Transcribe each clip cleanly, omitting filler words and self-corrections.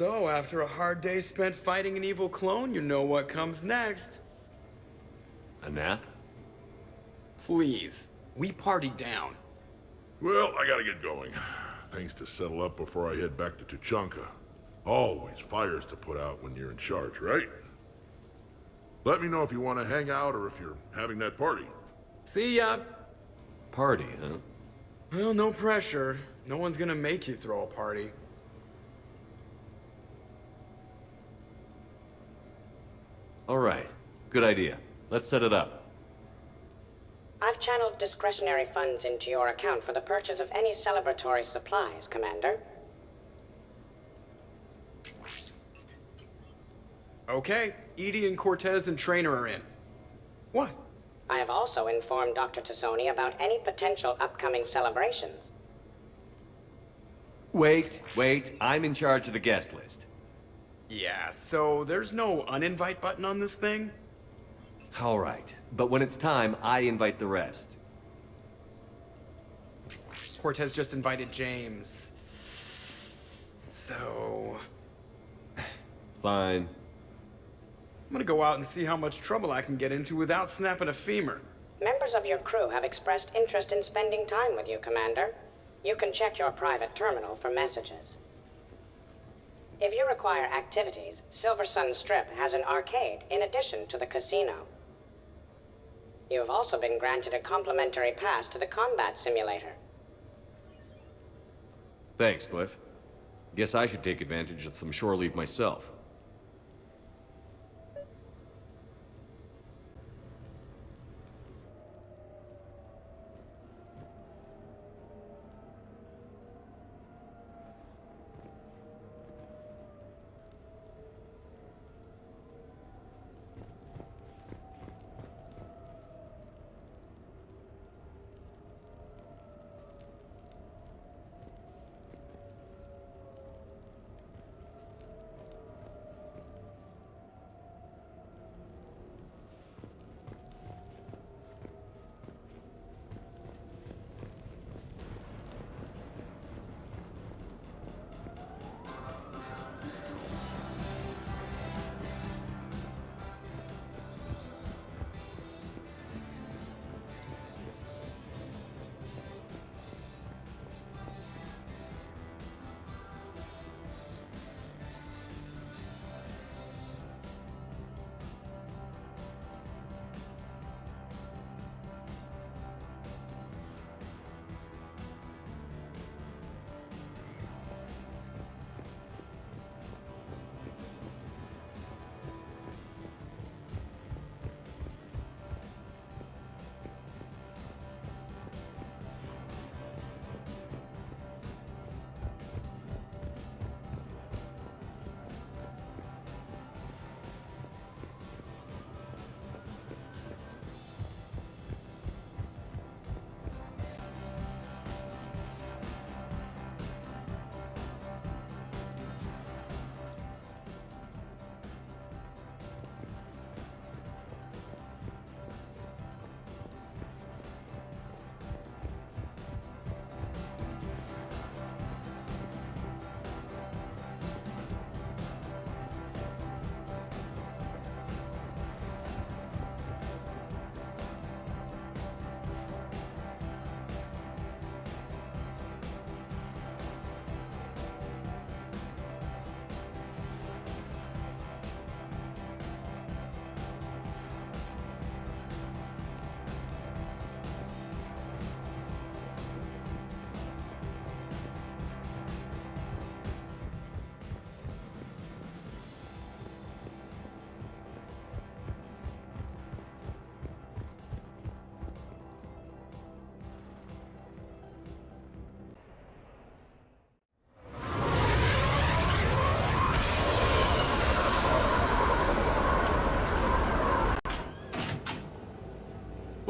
So, after a hard day spent fighting an evil clone, you know what comes next. A nap? Please, we party down. Well, I gotta get going. Things to settle up before I head back to Tuchanka. Always fires to put out when you're in charge, right? Let me know if you want to hang out or if you're having that party. See ya! Party, huh? Well, no pressure. No one's gonna make you throw a party. All right. Good idea. Let's set it up. I've channeled discretionary funds into your account for the purchase of any celebratory supplies, Commander. Okay, Edie and Cortez and Trainer are in. What? I have also informed Dr. Tassoni about any potential upcoming celebrations. Wait. I'm in charge of the guest list. Yeah, so there's no uninvite button on this thing? All right. But when it's time, I invite the rest. Cortez just invited James. So... Fine. I'm gonna go out and see how much trouble I can get into without snapping a femur. Members of your crew have expressed interest in spending time with you, Commander. You can check your private terminal for messages. If you require activities, Silver Sun Strip has an arcade in addition to the casino. You have also been granted a complimentary pass to the combat simulator. Thanks, Cliff. Guess I should take advantage of some shore leave myself.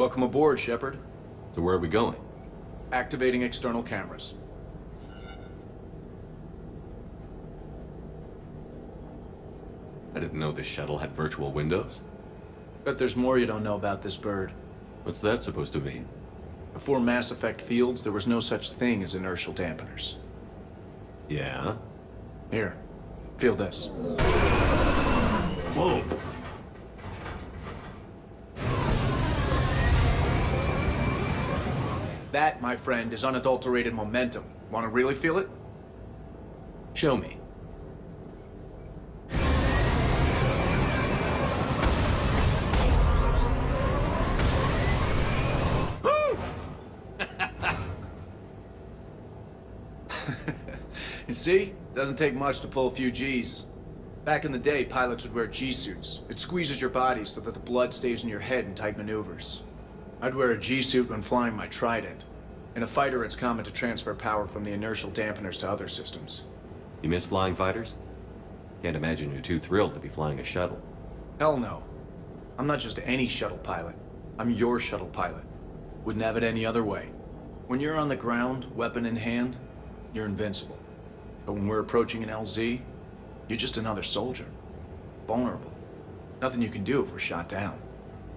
Welcome aboard, Shepard. So where are we going? Activating external cameras. I didn't know this shuttle had virtual windows. Bet there's more you don't know about this bird. What's that supposed to mean? Before Mass Effect fields, there was no such thing as inertial dampeners. Yeah? Here, Feel this. Whoa. That, my friend, is unadulterated momentum. Want to really feel it? Show me. You see? Doesn't take much to pull a few G's. Back in the day, pilots would wear G-suits. It squeezes your body so that the blood stays in your head in tight maneuvers. I'd wear a G-suit when flying my Trident. In a fighter, it's common to transfer power from the inertial dampeners to other systems. You miss flying fighters? Can't imagine you're too thrilled to be flying a shuttle. Hell no. I'm not just any shuttle pilot. I'm your shuttle pilot. Wouldn't have it any other way. When you're on the ground, weapon in hand, you're invincible. But when we're approaching an LZ, you're just another soldier. Vulnerable. Nothing you can do if we're shot down.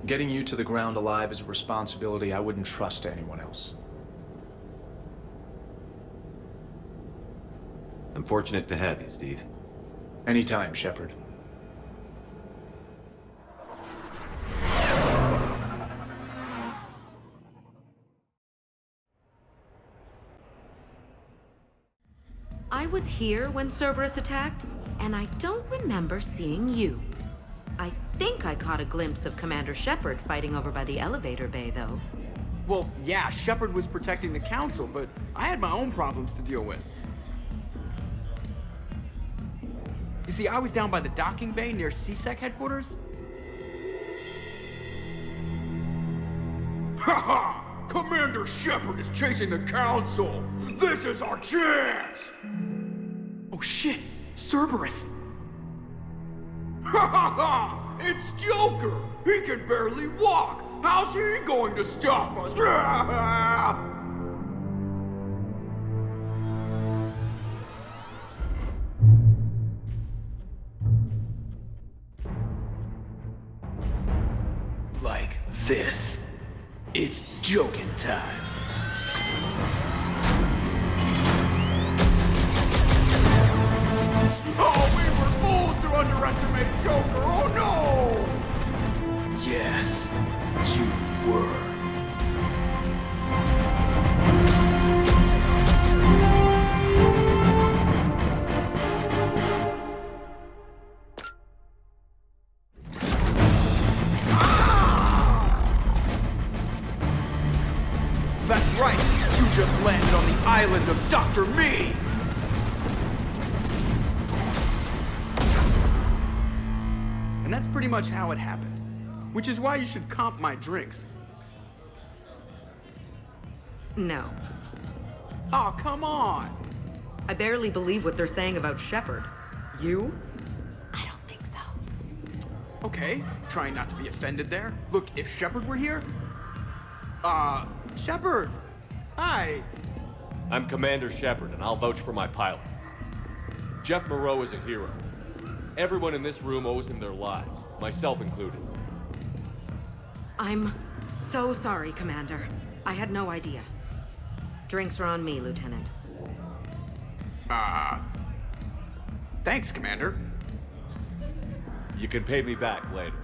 Getting you to the ground alive is a responsibility I wouldn't trust to anyone else. I'm fortunate to have you, Steve. Anytime, Shepard. I was here when Cerberus attacked, and I don't remember seeing you. I think I caught a glimpse of Commander Shepard fighting over by the elevator bay, though. Well, yeah, Shepard was protecting the Council, but I had my own problems to deal with. You see, I was down by the docking bay near CSEC headquarters. Ha-ha! Commander Shepard is chasing the Council! This is our chance! Oh shit! Cerberus! Ha ha ha! It's Joker! He can barely walk! How's he going to stop us? Like this. It's joking time. Oh, we were fools to underestimate Joker! Oh no! Yes, you were. That's right! You just landed on the island of Dr. Me! And that's pretty much how it happened. Which is why you should comp my drinks. No. Oh, come on! I barely believe what they're saying about Shepard. You? I don't think so. Okay, trying not to be offended there. Look, if Shepard were here... Shepard! Hi! I'm Commander Shepard, and I'll vouch for my pilot. Jeff Moreau is a hero. Everyone in this room owes him their lives, myself included. I'm so sorry, Commander. I had no idea. Drinks are on me, Lieutenant. Thanks, Commander. You can pay me back later.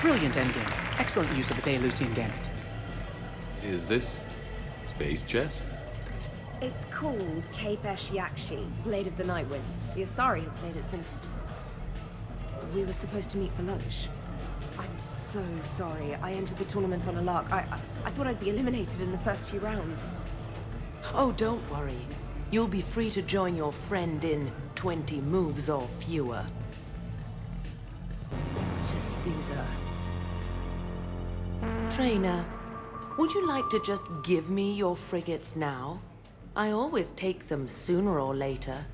Brilliant endgame. Excellent use of the Baylusian Gambit. Is this space chess? It's called Kapesh Yakshi, Blade of the Night Winds. The Asari have played it since... we were supposed to meet for lunch. I'm so sorry. I entered the tournament on a lark. I thought I'd be eliminated in the first few rounds. Oh, don't worry. You'll be free to join your friend in 20 moves or fewer. To Sousa. Trainer, would you like to just give me your frigates now? I always take them sooner or later.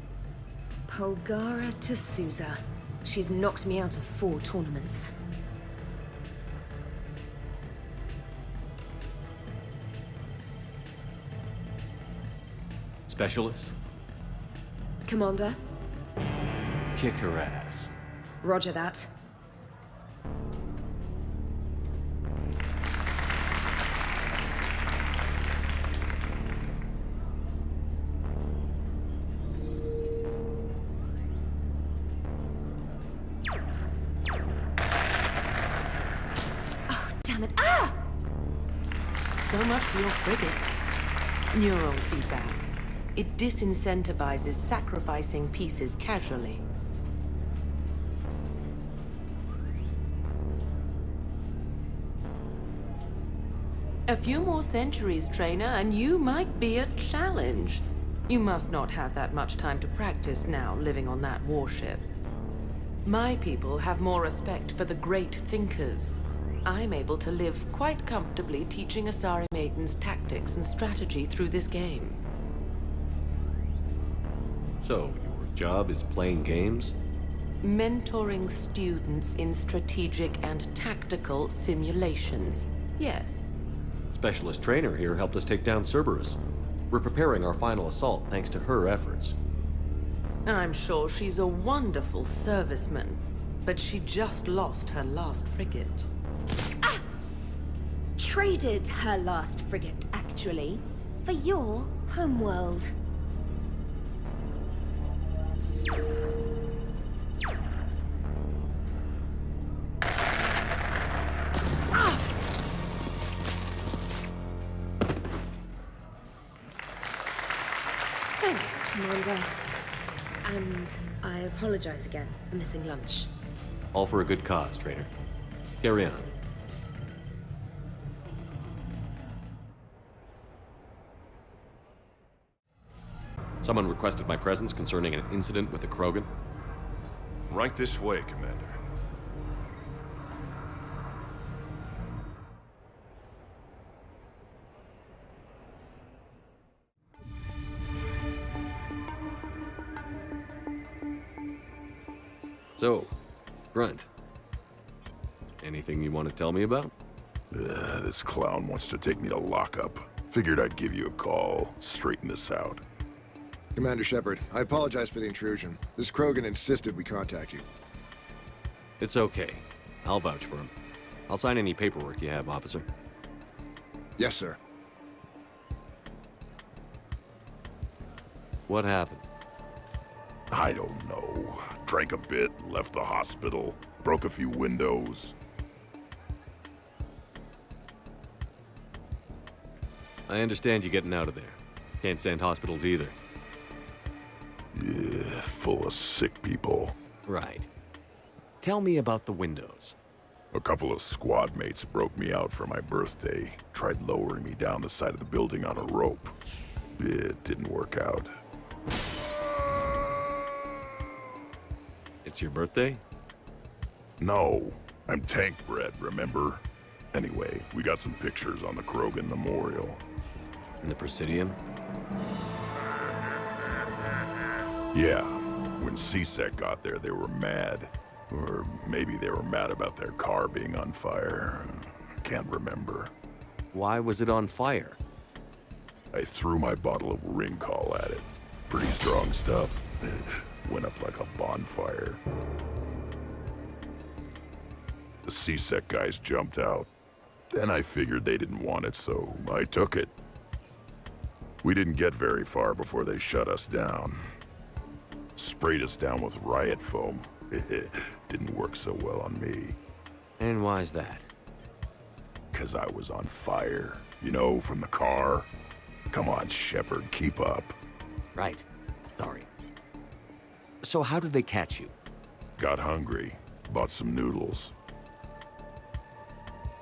Polgara to Sousa. She's knocked me out of 4 tournaments. Specialist? Commander? Kick her ass. Roger that. Oh, damn it. Ah! So much for your frigate. Neural feedback. It disincentivizes sacrificing pieces casually. A few more centuries, Trainer, and you might be a challenge. You must not have that much time to practice now, living on that warship. My people have more respect for the great thinkers. I'm able to live quite comfortably teaching Asari maidens tactics and strategy through this game. So, your job is playing games? Mentoring students in strategic and tactical simulations. Yes. Specialist Trainer here helped us take down Cerberus. We're preparing our final assault thanks to her efforts. I'm sure she's a wonderful serviceman, but she just lost her last frigate. Ah! Traded her last frigate, actually, for your homeworld. Thanks, Commander. And I apologize again for missing lunch. All for a good cause, Trainer. Carry on. Someone requested my presence concerning an incident with the Krogan. Right this way, Commander. So, Grunt. Anything you want to tell me about? This clown wants to take me to lockup. Figured I'd give you a call, straighten this out. Commander Shepard, I apologize for the intrusion. This Krogan insisted we contact you. It's okay. I'll vouch for him. I'll sign any paperwork you have, officer. Yes, sir. What happened? I don't know. Drank a bit, left the hospital, broke a few windows. I understand you getting out of there. Can't stand hospitals either. Yeah, full of sick people. Right. Tell me about the windows. A couple of squad mates broke me out for my birthday. Tried lowering me down the side of the building on a rope. It didn't work out. It's your birthday? No, I'm tank bred, remember? Anyway, we got some pictures on the Krogan Memorial. In the Presidium? Yeah, when CSEC got there, they were mad. Or maybe they were mad about their car being on fire. Can't remember. Why was it on fire? I threw my bottle of Ringcall at it. Pretty strong stuff. Went up like a bonfire. The CSEC guys jumped out. Then I figured they didn't want it, so I took it. We didn't get very far before they shut us down. Sprayed us down with riot foam. Didn't work so well on me. And why's that? 'Cause I was on fire. You know, from the car. Come on, Shepard, keep up. Right. Sorry. So how did they catch you? Got hungry. Bought some noodles.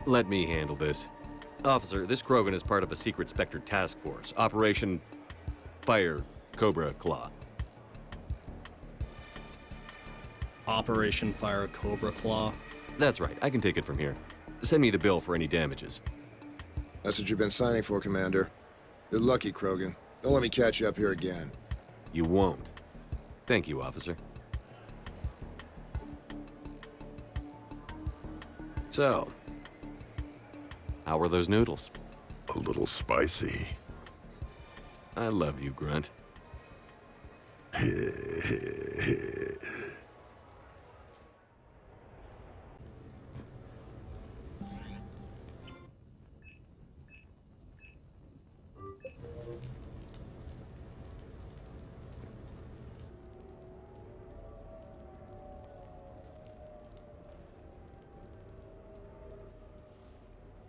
Let me handle this. Officer, this Krogan is part of a secret Spectre task force. Operation Fire Cobra Claw. Operation Fire Cobra Claw? That's right. I can take it from here. Send me the bill for any damages. That's what you've been signing for, Commander. You're lucky, Krogan. Don't let me catch you up here again. You won't. Thank you, officer. So, how were those noodles? A little spicy. I love you, Grunt.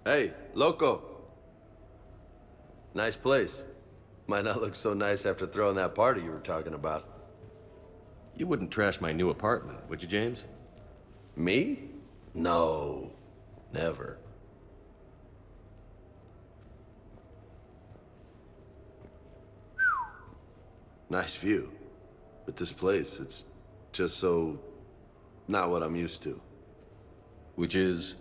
Hey, loco. Nice place. Might not look so nice after throwing that party you were talking about. You wouldn't trash my new apartment, would you, James? Me? No. Never. Nice view. But this place, it's just so... not what I'm used to. Which is?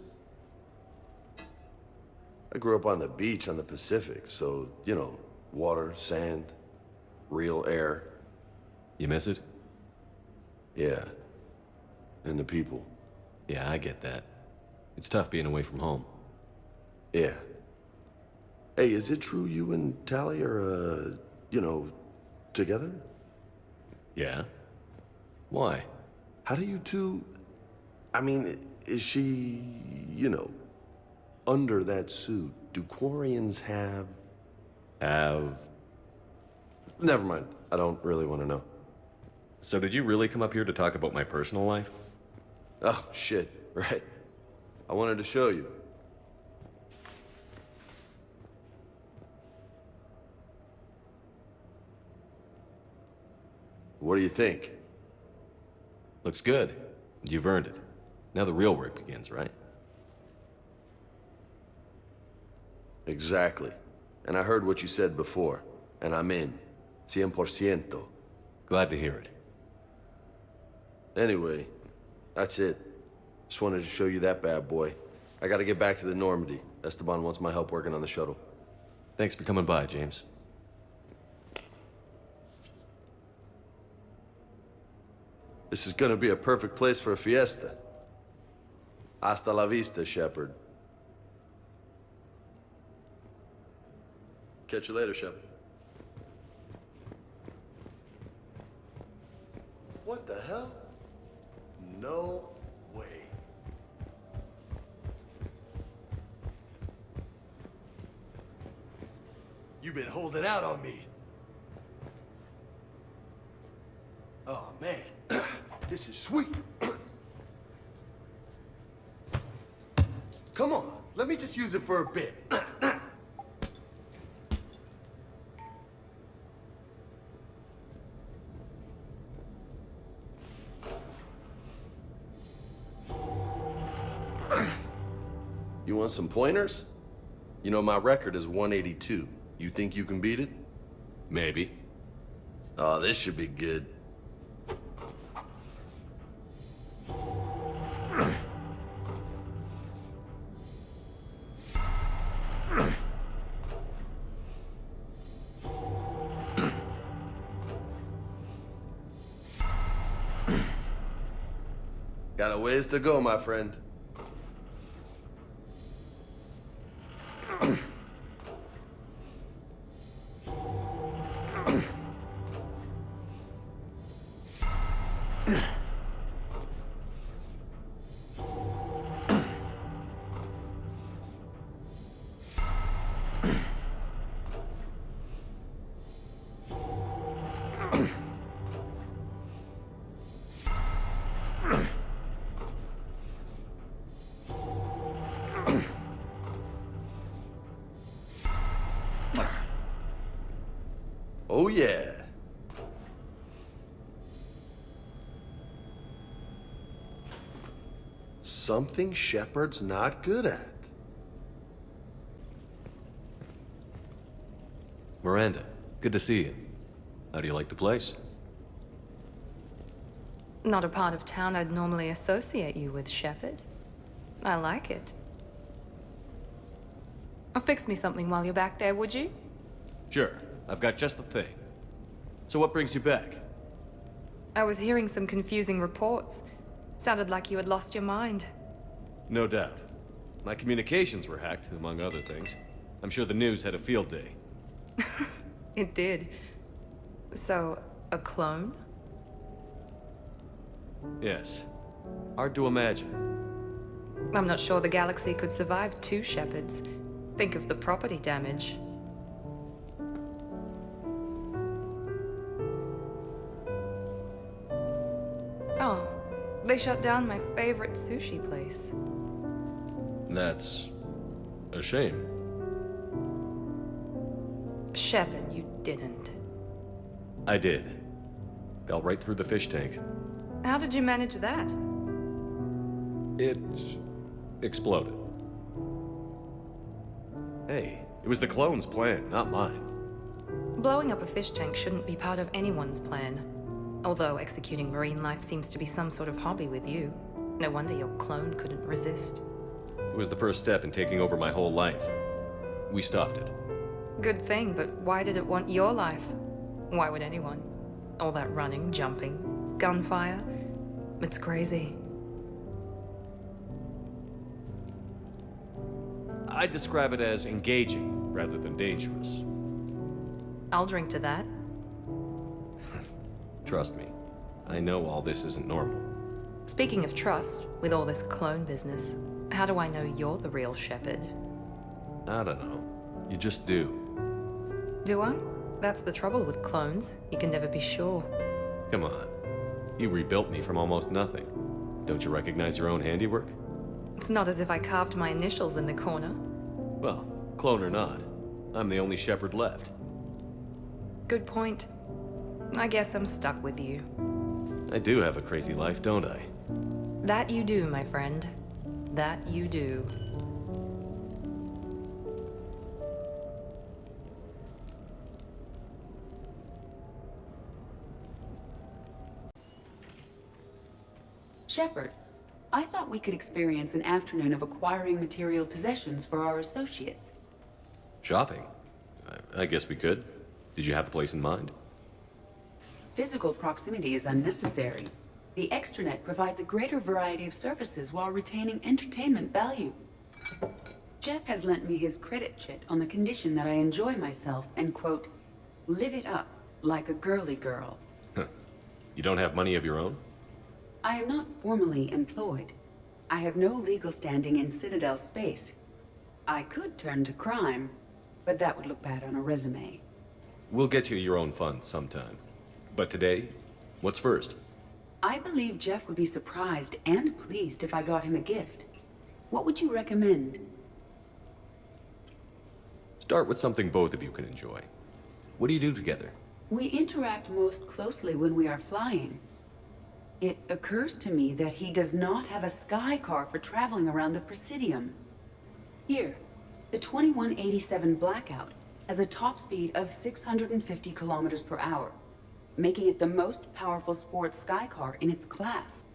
I grew up on the beach on the Pacific, so, you know, water, sand, real air. You miss it? Yeah. And the people. Yeah, I get that. It's tough being away from home. Yeah. Hey, is it true you and Tally are, you know, together? Yeah? Why? How do you two... I mean, is she, you know, under that suit? Do Quarians have... Never mind. I don't really want to know. So did you really come up here to talk about my personal life? Oh, shit. Right. I wanted to show you. What do you think? Looks good. You've earned it. Now the real work begins, right? Exactly. And I heard what you said before, and I'm in. 100%. Glad to hear it. Anyway, that's it. Just wanted to show you that bad boy. I gotta get back to the Normandy. Esteban wants my help working on the shuttle. Thanks for coming by, James. This is gonna be a perfect place for a fiesta. Hasta la vista, Shepard. Catch you later, Shep. What the hell? No way. You've been holding out on me. Oh, man. This is sweet. Come on, let me just use it for a bit. You want some pointers? You know, my record is 182. You think you can beat it? Maybe. Oh, this should be good. Got a ways to go, my friend. Oh, yeah. Something Shepard's not good at. Miranda, good to see you. How do you like the place? Not a part of town I'd normally associate you with, Shepard. I like it. Fix me something while you're back there, would you? Sure, I've got just the thing. So what brings you back? I was hearing some confusing reports. Sounded like you had lost your mind. No doubt. My communications were hacked, among other things. I'm sure the news had a field day. It did. So, a clone? Yes. Hard to imagine. I'm not sure the galaxy could survive 2 Shepards. Think of the property damage. Oh, they shut down my favorite sushi place. That's a shame. Shepard, you didn't. I did. Fell right through the fish tank. How did you manage that? It exploded. Hey, it was the clone's plan, not mine. Blowing up a fish tank shouldn't be part of anyone's plan. Although executing marine life seems to be some sort of hobby with you. No wonder your clone couldn't resist. It was the first step in taking over my whole life. We stopped it. Good thing, but why did it want your life? Why would anyone? All that running, jumping, gunfire. It's crazy. I describe it as engaging rather than dangerous. I'll drink to that. Trust me, I know all this isn't normal. Speaking of trust, with all this clone business, how do I know you're the real Shepard? I don't know. You just do. Do I? That's the trouble with clones. You can never be sure. Come on. You rebuilt me from almost nothing. Don't you recognize your own handiwork? It's not as if I carved my initials in the corner. Well, clone or not, I'm the only Shepard left. Good point. I guess I'm stuck with you. I do have a crazy life, don't I? That you do, my friend. That you do. Shepard, I thought we could experience an afternoon of acquiring material possessions for our associates. Shopping? I guess we could. Did you have a place in mind? Physical proximity is unnecessary. The extranet provides a greater variety of services while retaining entertainment value. Jeff has lent me his credit chit on the condition that I enjoy myself and, quote, live it up like a girly girl. You don't have money of your own? I am not formally employed. I have no legal standing in Citadel space. I could turn to crime, but that would look bad on a resume. We'll get you your own funds sometime. But today, what's first? I believe Jeff would be surprised and pleased if I got him a gift. What would you recommend? Start with something both of you can enjoy. What do you do together? We interact most closely when we are flying. It occurs to me that he does not have a sky car for traveling around the Presidium. Here, the 2187 Blackout has a top speed of 650 kilometers per hour, making it the most powerful sports sky car in its class.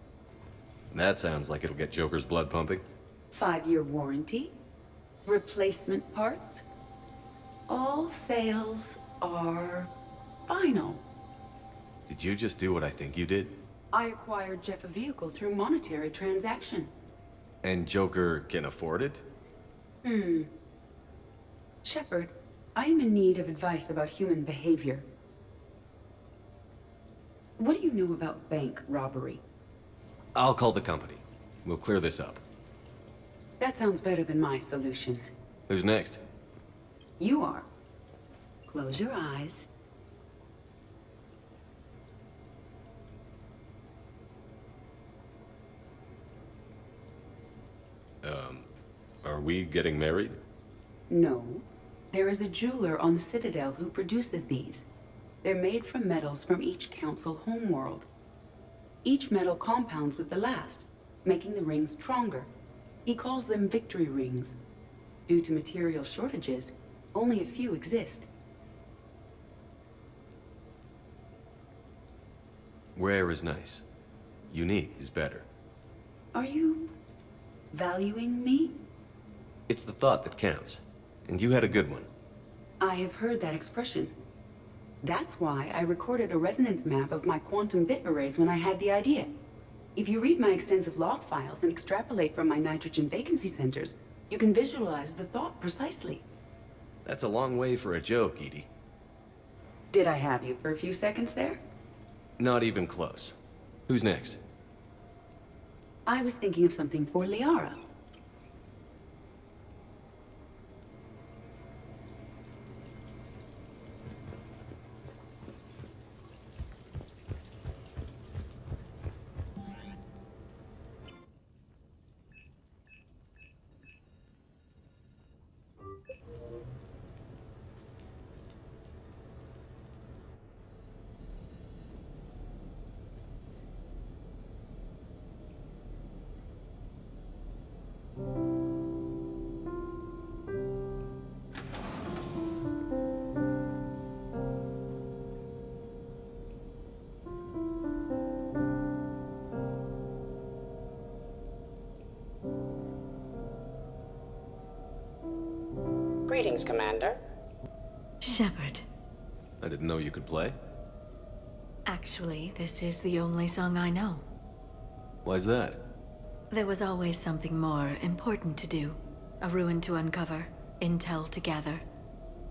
That sounds like it'll get Joker's blood pumping. 5-year warranty, replacement parts. All sales are final. Did you just do what I think you did? I acquired Jeff a vehicle through monetary transaction. And Joker can afford it? Shepard, I am in need of advice about human behavior. What do you know about bank robbery? I'll call the company. We'll clear this up. That sounds better than my solution. Who's next? You are. Close your eyes. Are we getting married? No. There is a jeweler on the Citadel who produces these. They're made from metals from each council homeworld. Each metal compounds with the last, making the rings stronger. He calls them victory rings. Due to material shortages, only a few exist. Rare is nice. Unique is better. Are you valuing me? It's the thought that counts. And you had a good one. I have heard that expression. That's why I recorded a resonance map of my quantum bit arrays when I had the idea. If you read my extensive log files and extrapolate from my nitrogen vacancy centers, you can visualize the thought precisely. That's a long way for a joke, Edie. Did I have you for a few seconds there? Not even close. Who's next? I was thinking of something for Liara. Greetings, Commander. Shepard. I didn't know you could play. Actually, this is the only song I know. Why's that? There was always something more important to do. A ruin to uncover, intel to gather,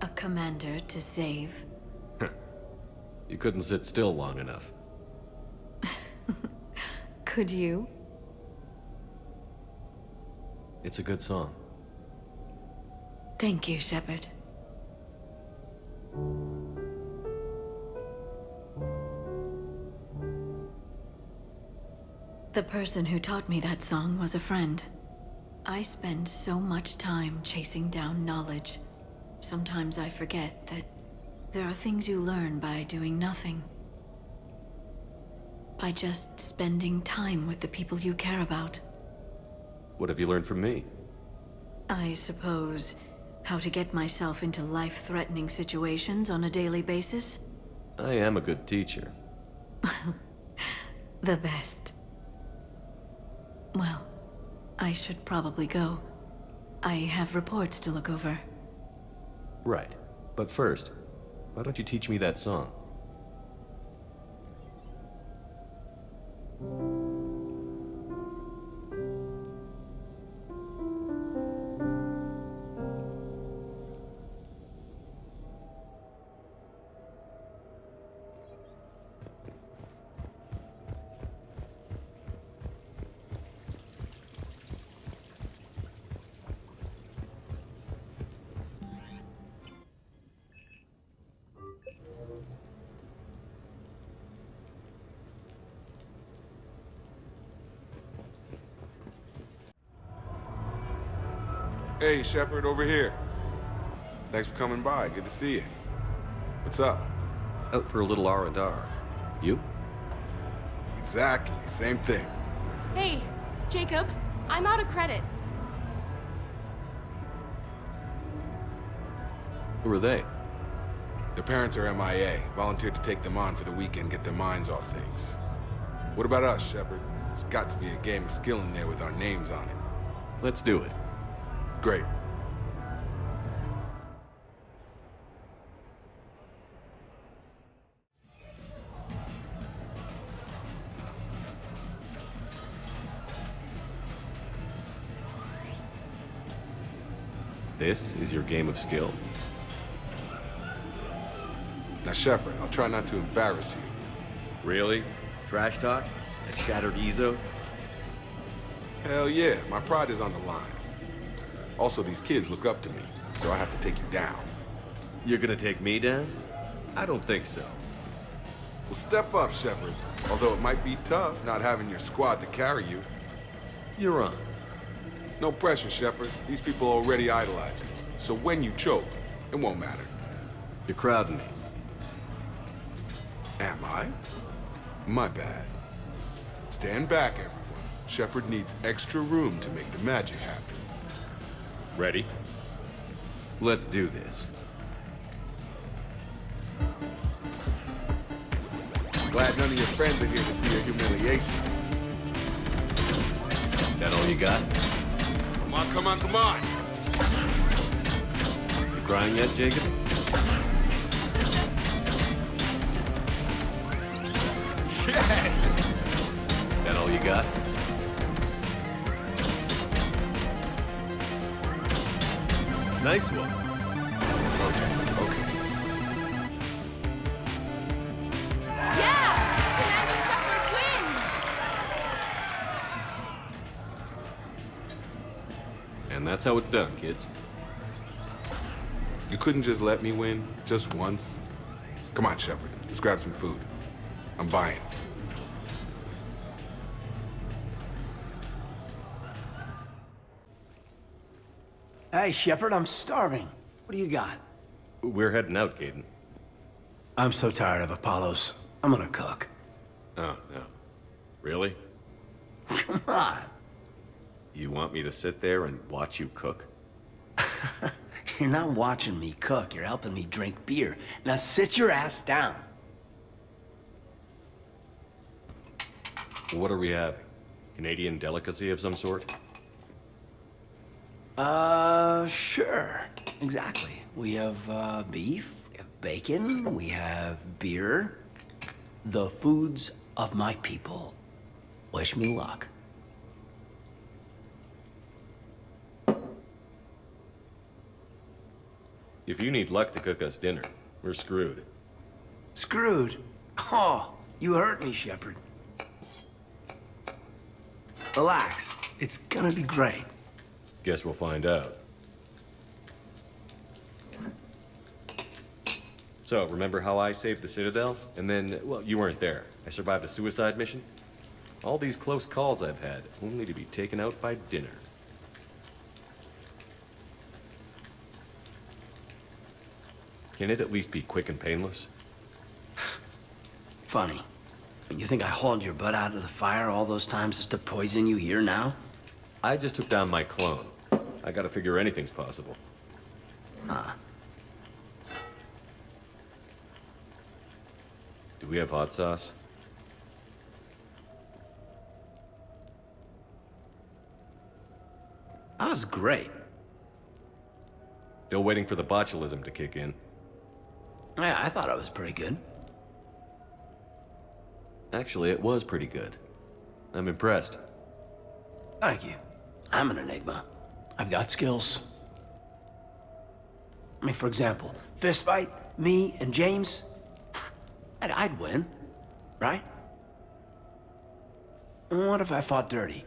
a commander to save. You couldn't sit still long enough. Could you? It's a good song. Thank you, Shepard. The person who taught me that song was a friend. I spend so much time chasing down knowledge. Sometimes I forget that there are things you learn by doing nothing. By just spending time with the people you care about. What have you learned from me? I suppose how to get myself into life-threatening situations on a daily basis. I am a good teacher. The best. Well, I should probably go. I have reports to look over. Right. But first, why don't you teach me that song? Hey, Shepard, over here. Thanks for coming by. Good to see you. What's up? Out for a little R&R. You? Exactly. Same thing. Hey, Jacob. I'm out of credits. Who are they? Their parents are MIA. Volunteered to take them on for the weekend, get their minds off things. What about us, Shepard? There's got to be a game of skill in there with our names on it. Let's do it. Great. This is your game of skill? Now, Shepard, I'll try not to embarrass you. Really? Trash talk? That shattered Ezo? Hell yeah, my pride is on the line. Also, these kids look up to me, so I have to take you down. You're gonna take me down? I don't think so. Well, step up, Shepard. Although it might be tough not having your squad to carry you. You're on. No pressure, Shepard. These people already idolize you. So when you choke, it won't matter. You're crowding me. Am I? My bad. Stand back, everyone. Shepard needs extra room to make the magic happen. Ready? Let's do this. Glad none of your friends are here to see your humiliation. That all you got? Come on, come on, come on! Crying yet, Jacob? Yes! That all you got? Nice one. Okay. Yeah! Commander Shepard wins! And that's how it's done, kids. You couldn't just let me win, just once? Come on, Shepard. Let's grab some food. I'm buying. Hey, Shepard, I'm starving. What do you got? We're heading out, Caden. I'm so tired of Apollos. I'm gonna cook. Oh, no. Really? Come on. You want me to sit there and watch you cook? You're not watching me cook. You're helping me drink beer. Now sit your ass down. What are we having? Canadian delicacy of some sort? Sure. Exactly. We have, beef, we have bacon, we have beer. The foods of my people. Wish me luck. If you need luck to cook us dinner, we're screwed. Screwed? Oh, you hurt me, Shepard. Relax. It's gonna be great. Guess we'll find out. So, remember how I saved the Citadel? And then, well, you weren't there. I survived a suicide mission? All these close calls I've had, only to be taken out by dinner. Can it at least be quick and painless? Funny. You think I hauled your butt out of the fire all those times just to poison you here now? I just took down my clone. I gotta figure anything's possible. Huh. Do we have hot sauce? That was great. Still waiting for the botulism to kick in. Yeah, I thought it was pretty good. Actually, it was pretty good. I'm impressed. Thank you. I'm an enigma. I've got skills. I mean, for example, fist fight, me and James, I'd win, right? What if I fought dirty?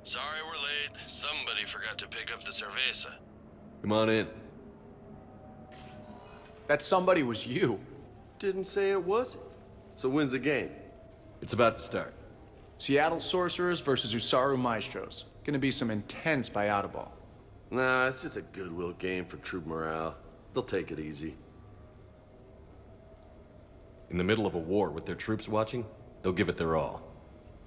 Sorry we're late. Somebody forgot to pick up the cerveza. Come on in. That somebody was you. Didn't say it wasn't. So when's the game? It's about to start. Seattle Sorcerers versus Usaru Maestros. Gonna be some intense bayada. Nah, it's just a goodwill game for troop morale. They'll take it easy. In the middle of a war with their troops watching, they'll give it their all.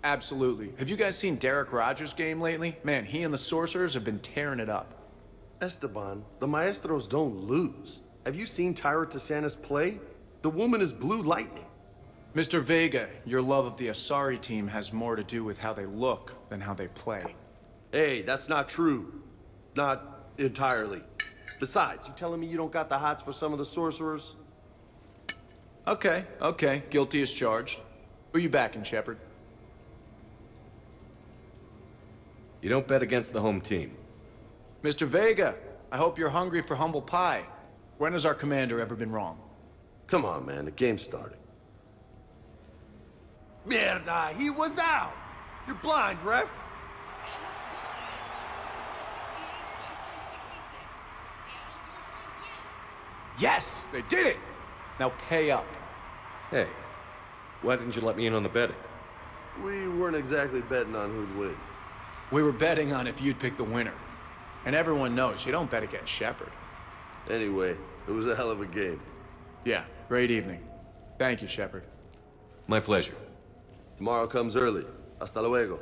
Absolutely. Have you guys seen Derek Rogers' game lately? Man, he and the Sorcerers have been tearing it up. Esteban, the Maestros don't lose. Have you seen Tyra Tassanis play? The woman is blue lightning. Mr. Vega, your love of the Asari team has more to do with how they look than how they play. Hey, that's not true. Not entirely. Besides, you telling me you don't got the hots for some of the sorcerers? Okay. Guilty as charged. Who you backing, Shepard? You don't bet against the home team. Mr. Vega, I hope you're hungry for humble pie. When has our commander ever been wrong? Come on, man. The game's starting. Mierda, he was out! You're blind, ref! Yes, they did it! Now pay up. Hey, why didn't you let me in on the betting? We weren't exactly betting on who'd win. We were betting on if you'd pick the winner. And everyone knows you don't bet against Shepard. Anyway, it was a hell of a game. Yeah, great evening. Thank you, Shepard. My pleasure. Tomorrow comes early. Hasta luego.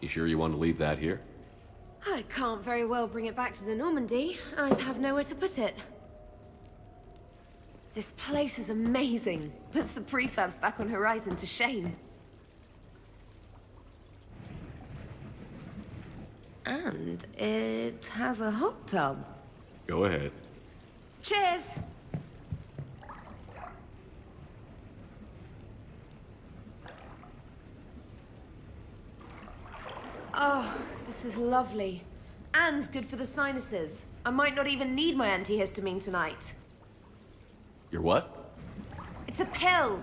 You sure you want to leave that here? I can't very well bring it back to the Normandy. I'd have nowhere to put it. This place is amazing. Puts the prefabs back on Horizon to shame. And it has a hot tub. Go ahead. Cheers! Oh, this is lovely. And good for the sinuses. I might not even need my antihistamine tonight. Your what? It's a pill.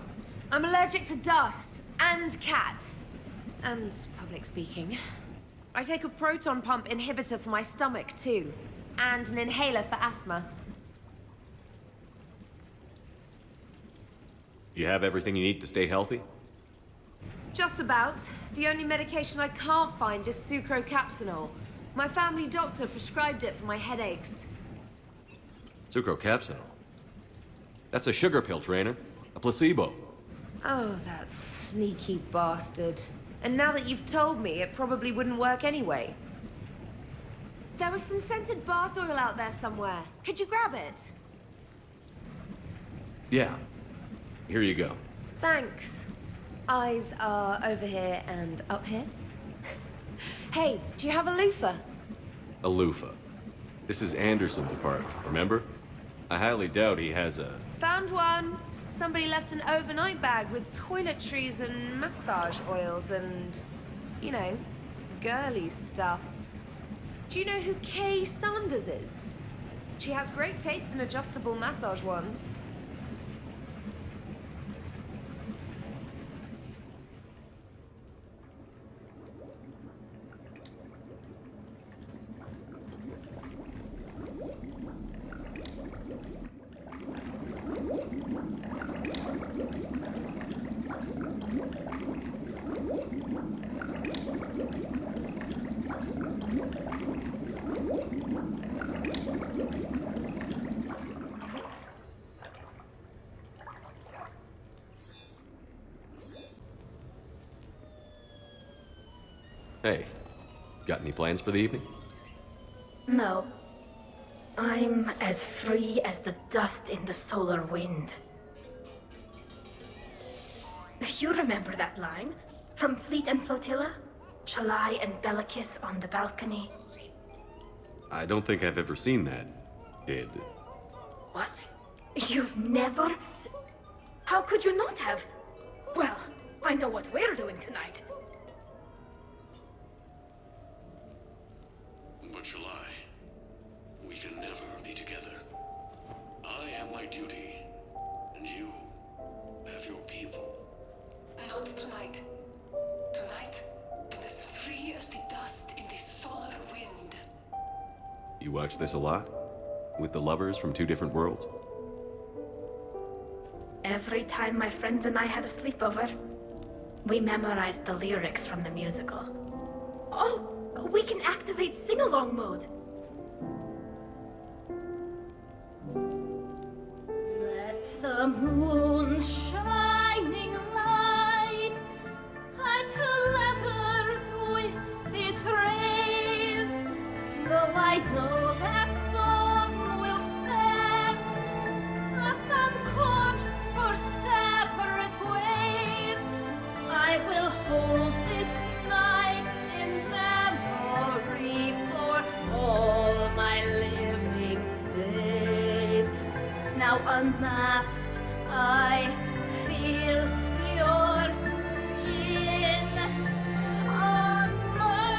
I'm allergic to dust and cats. And public speaking. I take a proton pump inhibitor for my stomach, too. And an inhaler for asthma. You have everything you need to stay healthy? Just about. The only medication I can't find is sucrocapsinol. My family doctor prescribed it for my headaches. Sucrocapsinol? That's a sugar pill, Trainer. A placebo. Oh, that sneaky bastard. And now that you've told me, it probably wouldn't work anyway. There was some scented bath oil out there somewhere. Could you grab it? Yeah. Here you go. Thanks. Eyes are over here and up here. Hey, do you have a loofah? A loofah. This is Anderson's apartment, remember? I highly doubt he has a... Found one. Somebody left an overnight bag with toiletries and massage oils and, you know, girly stuff. Do you know who Kay Sanders is? She has great taste in adjustable massage ones. Hey, got any plans for the evening? No. I'm as free as the dust in the solar wind. You remember that line? From Fleet and Flotilla? Shalai and Bellicus on the balcony? I don't think I've ever seen that. Did... What? You've never... How could you not have? Well, I know what we're doing tonight. But Shalai, we can never be together. I have my duty, and you have your people. Not tonight. Tonight, I'm as free as the dust in the solar wind. You watch this a lot? With the lovers from two different worlds? Every time my friends and I had a sleepover, we memorized the lyrics from the musical. Oh, we can activate sing-along mode. Let the moon shining light to leathers with its rays. Though I know that dawn will set us on course for separate ways, I will hold this night in memory for all my living days. Now unmasked, I feel your skin on mine.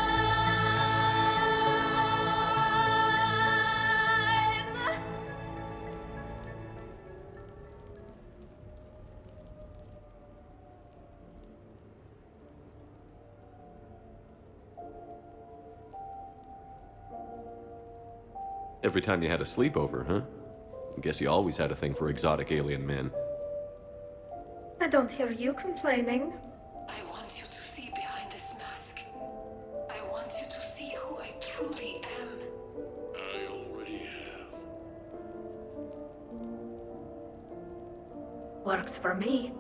Every time you had a sleepover, huh? I guess you always had a thing for exotic alien men. I don't hear you complaining. I want you to see behind this mask. I want you to see who I truly am. I already have. Works for me.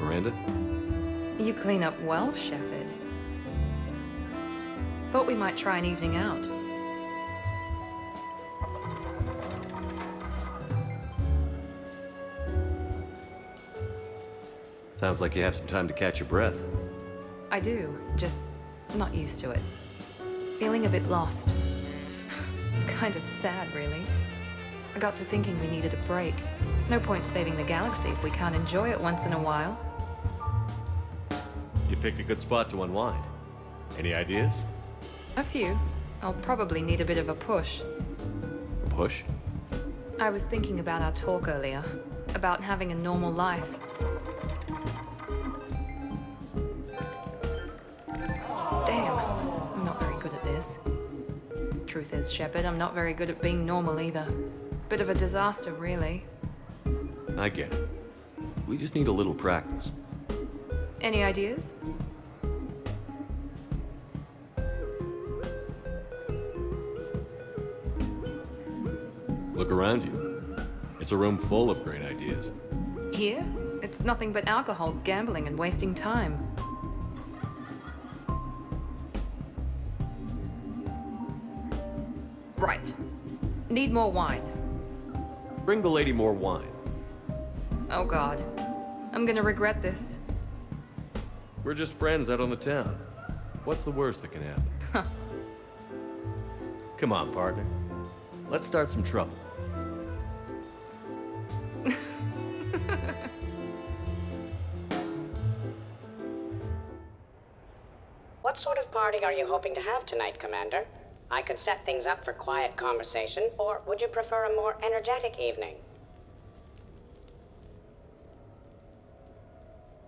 Miranda? You clean up well, Shepard. Thought we might try an evening out. Sounds like you have some time to catch your breath. I do, just not used to it. Feeling a bit lost. It's kind of sad, really. I got to thinking we needed a break. No point saving the galaxy if we can't enjoy it once in a while. You picked a good spot to unwind. Any ideas? A few. I'll probably need a bit of a push. A push? I was thinking about our talk earlier. About having a normal life. Damn, I'm not very good at this. Truth is, Shepard, I'm not very good at being normal either. Bit of a disaster, really. I get it. We just need a little practice. Any ideas? Look around you. It's a room full of great ideas. Here? It's nothing but alcohol, gambling, and wasting time. Right. Need more wine. Bring the lady more wine. Oh God. I'm gonna regret this. We're just friends out on the town. What's the worst that can happen? Come on, partner. Let's start some trouble. What sort of party are you hoping to have tonight, Commander? I could set things up for quiet conversation, or would you prefer a more energetic evening?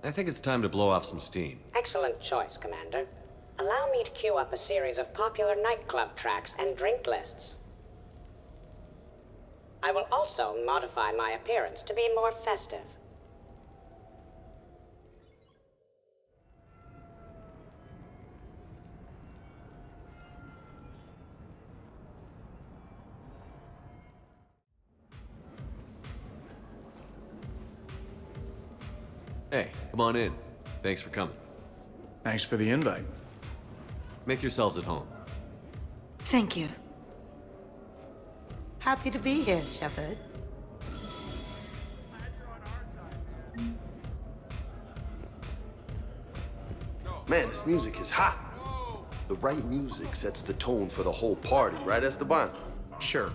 I think it's time to blow off some steam. Excellent choice, Commander. Allow me to queue up a series of popular nightclub tracks and drink lists. I will also modify my appearance to be more festive. Hey, come on in. Thanks for coming. Thanks for the invite. Make yourselves at home. Thank you. Happy to be here, Shepard. Man, this music is hot. The right music sets the tone for the whole party, right, Esteban? Sure.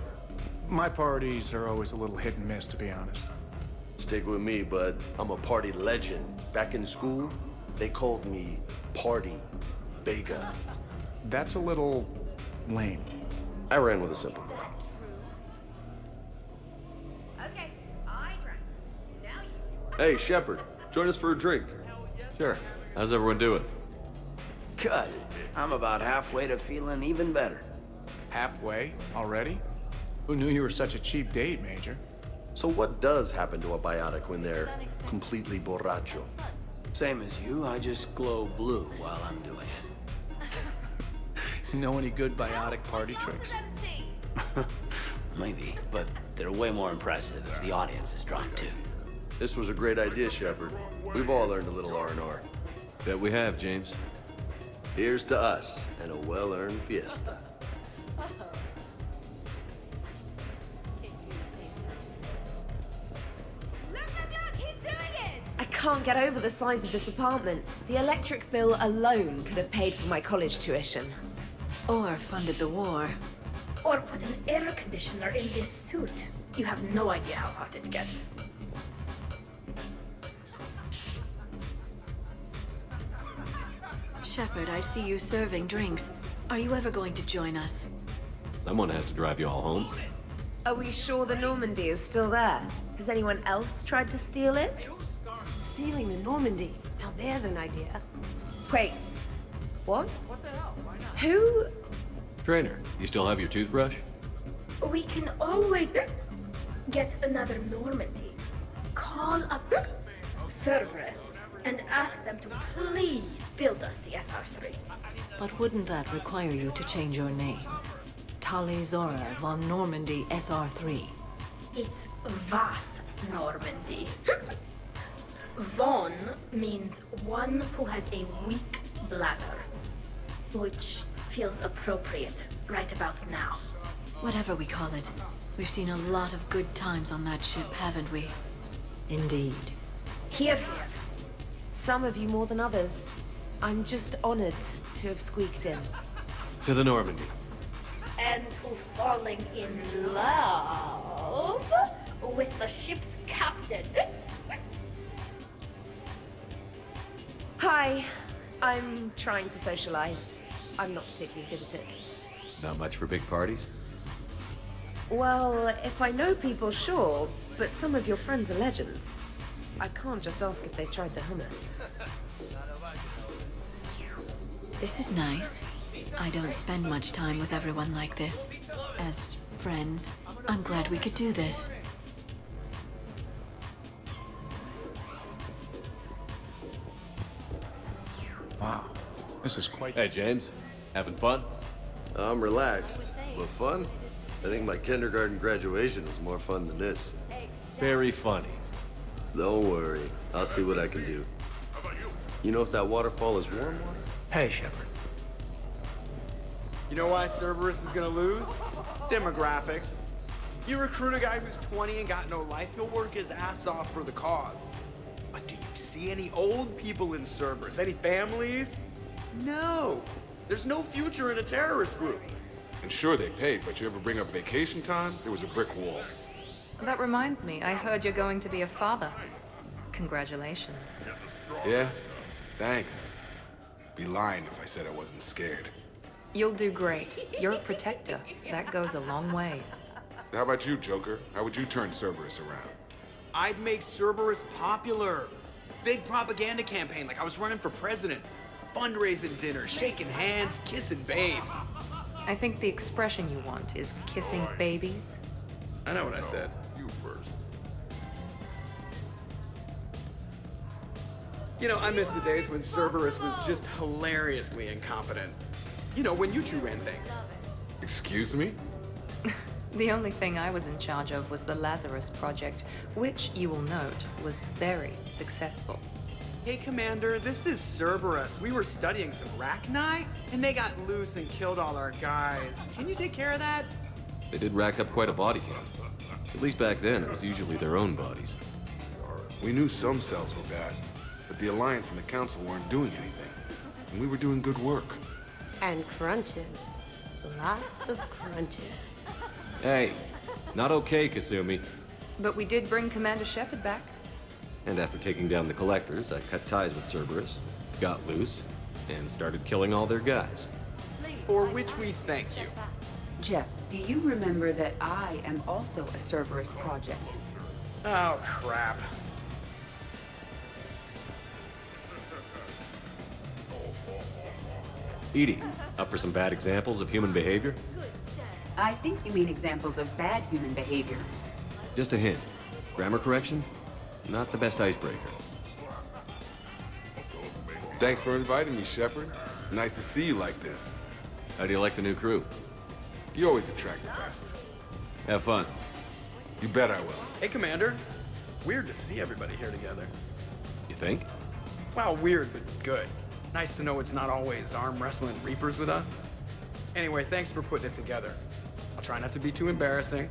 My parties are always a little hit and miss, to be honest. Stick with me, bud. I'm a party legend. Back in school, they called me Party Vega. That's a little lame. I ran with a simple guy. Okay, I drank. Now you. Hey, Shepard, join us for a drink. Sure. How's everyone doing? Good. I'm about halfway to feeling even better. Halfway? Already? Who knew you were such a cheap date, Major? So what does happen to a biotic when they're completely borracho? Same as you, I just glow blue while I'm doing it. You know any good biotic party tricks? Maybe, but they're way more impressive if the audience is drawn too. This was a great idea, Shepard. We've all learned a little R&R. Bet we have, James. Here's to us and a well-earned fiesta. I can't get over the size of this apartment. The electric bill alone could have paid for my college tuition. Or funded the war. Or put an air conditioner in this suit. You have no idea how hot it gets. Shepard, I see you serving drinks. Are you ever going to join us? Someone has to drive you all home. Are we sure the Normandy is still there? Has anyone else tried to steal it? Stealing the Normandy. Now there's an idea. Wait. What? Who? Trainer, you still have your toothbrush? We can always get another Normandy. Call up Cerberus and ask them to please build us the SR-3. But wouldn't that require you to change your name? Tali Zora von Normandy SR-3. It's Vas Normandy. Von means one who has a weak bladder, which feels appropriate right about now. Whatever we call it, we've seen a lot of good times on that ship, haven't we? Indeed. Here, here. Some of you more than others. I'm just honored to have squeaked in. To the Normandy. And to falling in love with the ship's captain. Hi. I'm trying to socialize. I'm not particularly good at it. Not much for big parties? Well, if I know people, sure, but some of your friends are legends. I can't just ask if they've tried the hummus. This is nice. I don't spend much time with everyone like this. As friends, I'm glad we could do this. Wow, this is quite... Hey, James. Having fun? I'm relaxed. But fun? I think my kindergarten graduation was more fun than this. Very funny. Don't worry. I'll see what I can do. You know if that waterfall is warm water? Hey, Shepard. You know why Cerberus is gonna lose? Demographics. You recruit a guy who's 20 and got no life, he'll work his ass off for the cause. But do you see any old people in Cerberus? Any families? No. There's no future in a terrorist group. And sure, they pay, but you ever bring up vacation time, there was a brick wall. That reminds me, I heard you're going to be a father. Congratulations. Yeah? Thanks. Be lying if I said I wasn't scared. You'll do great. You're a protector. That goes a long way. How about you, Joker? How would you turn Cerberus around? I'd make Cerberus popular. Big propaganda campaign like I was running for president. Fundraising dinner, shaking hands, kissing babes. I think the expression you want is kissing babies. I know what I said. You first. You know, I miss the days when Cerberus was just hilariously incompetent. You know, when you two ran things. Excuse me? The only thing I was in charge of was the Lazarus Project, which, you will note, was very successful. Hey, Commander, this is Cerberus. We were studying some Rachni, and they got loose and killed all our guys. Can you take care of that? They did rack up quite a body count. At least back then, it was usually their own bodies. We knew some cells were bad, but the Alliance and the Council weren't doing anything. And we were doing good work. And crunches. Lots of crunches. Hey, not okay, Kasumi. But we did bring Commander Shepard back. And after taking down the Collectors, I cut ties with Cerberus, got loose, and started killing all their guys. For which we thank you. Jeff, do you remember that I am also a Cerberus project? Oh, crap. Edie, up for some bad examples of human behavior? I think you mean examples of bad human behavior. Just a hint. Grammar correction? Not the best icebreaker. Thanks for inviting me, Shepard. It's nice to see you like this. How do you like the new crew? You always attract the best. Have fun. You bet I will. Hey, Commander. Weird to see everybody here together. You think? Well, weird, but good. Nice to know it's not always arm wrestling Reapers with us. Anyway, thanks for putting it together. I'll try not to be too embarrassing.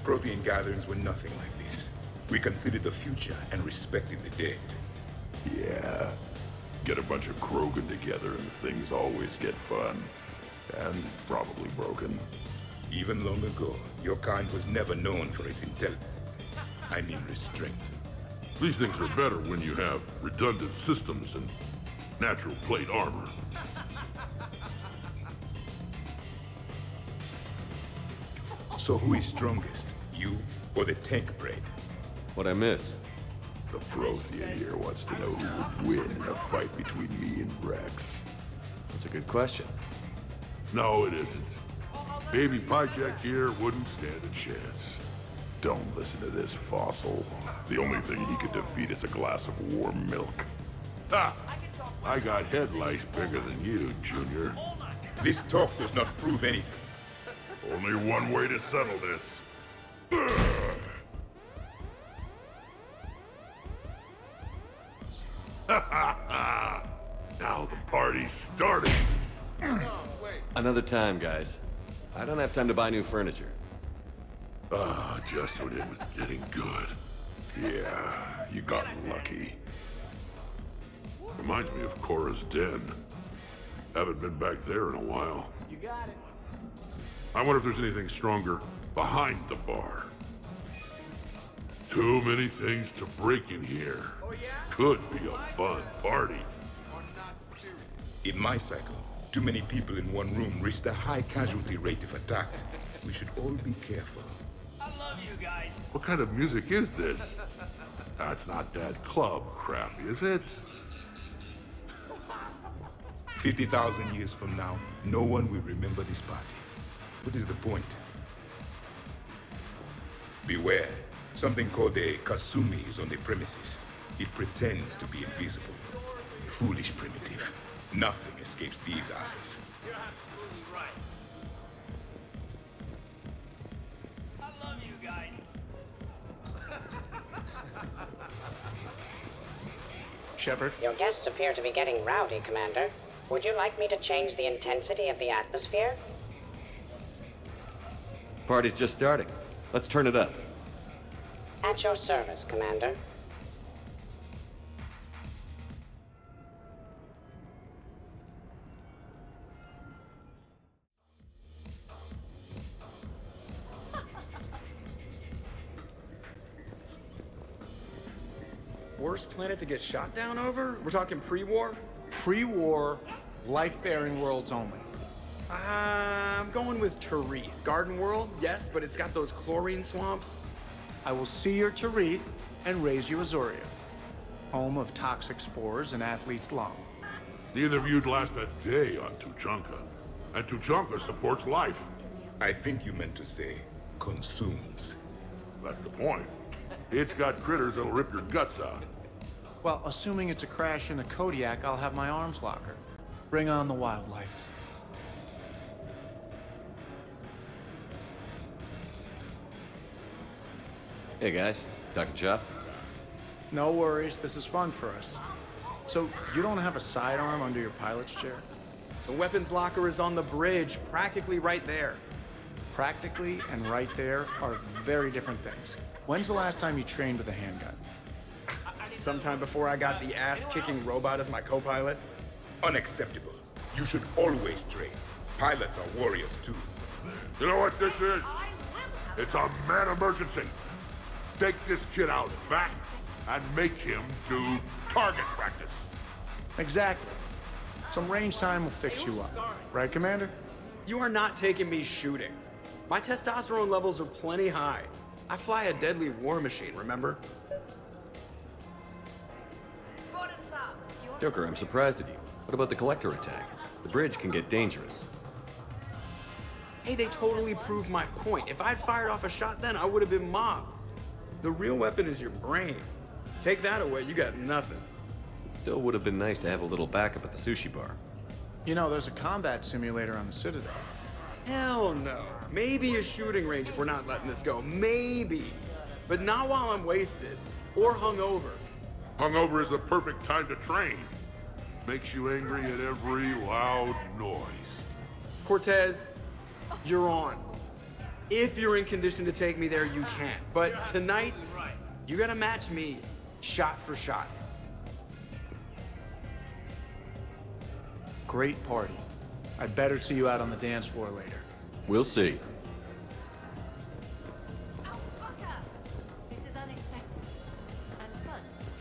Prothean gatherings were nothing like this. We considered the future and respected the dead. Yeah. Get a bunch of Krogan together and things always get fun. And probably broken. Even long ago, your kind was never known for its intelligence. I mean restraint. These things are better when you have redundant systems and natural plate armor. So who is strongest? You or the tank brain? What'd I miss? The Prothean here wants to know who would win in a fight between me and Rex. That's a good question. No, it isn't. Baby Pyjak here wouldn't stand a chance. Don't listen to this fossil. The only thing he could defeat is a glass of warm milk. Ha! I got head lice bigger than you, Junior. This talk does not prove anything. Only one way to settle this. Now the party's starting. Another time, guys. I don't have time to buy new furniture. Just when it was getting good. Yeah, you got lucky. Reminds me of Cora's den. Haven't been back there in a while. You got it. I wonder if there's anything stronger behind the bar. Too many things to break in here. Could be a fun party. In my cycle, too many people in one room risk a high casualty rate if attacked. We should all be careful. I love you guys. What kind of music is this? That's not that club crap, is it? 50,000 years from now, no one will remember this party. What is the point? Beware. Something called a Kasumi is on the premises. It pretends to be invisible. Foolish primitive. Nothing escapes these eyes. You're absolutely right. I love you guys. Shepard? Your guests appear to be getting rowdy, Commander. Would you like me to change the intensity of the atmosphere? Party's just starting. Let's turn it up. At your service, Commander. Worst planet to get shot down over? We're talking pre-war? Pre-war, life-bearing worlds only. I'm going with Tariq. Garden World, yes, but it's got those chlorine swamps. I will see your Tariq and raise you Azoria, home of toxic spores and athlete's lung. Neither of you'd last a day on Tuchanka. And Tuchanka supports life. I think you meant to say consumes. That's the point. It's got critters that'll rip your guts out. Well, assuming it's a crash in a Kodiak, I'll have my arms locker. Bring on the wildlife. Hey guys, Dr. Chop. No worries, this is fun for us. So, you don't have a sidearm under your pilot's chair? The weapons locker is on the bridge, practically right there. Practically and right there are very different things. When's the last time you trained with a handgun? Sometime before I got the ass-kicking robot as my co-pilot. Unacceptable. You should always train. Pilots are warriors too. You know what this is? It's a mad emergency. Take this kid out back and make him do target practice. Exactly. Some range time will fix you up. Right, Commander? You are not taking me shooting. My testosterone levels are plenty high. I fly a deadly war machine, remember? Joker, I'm surprised at you. What about the Collector attack? The bridge can get dangerous. Hey, they totally proved my point. If I'd fired off a shot then, I would have been mobbed. The real weapon is your brain. Take that away, you got nothing. Still would have been nice to have a little backup at the sushi bar. You know, there's a combat simulator on the Citadel. Hell no. Maybe a shooting range if we're not letting this go. Maybe. But not while I'm wasted. Or hungover. Hungover is the perfect time to train. Makes you angry at every loud noise. Cortez, you're on. If you're in condition to take me there, you can. But tonight, you gotta match me shot for shot. Great party. I'd better see you out on the dance floor later. We'll see.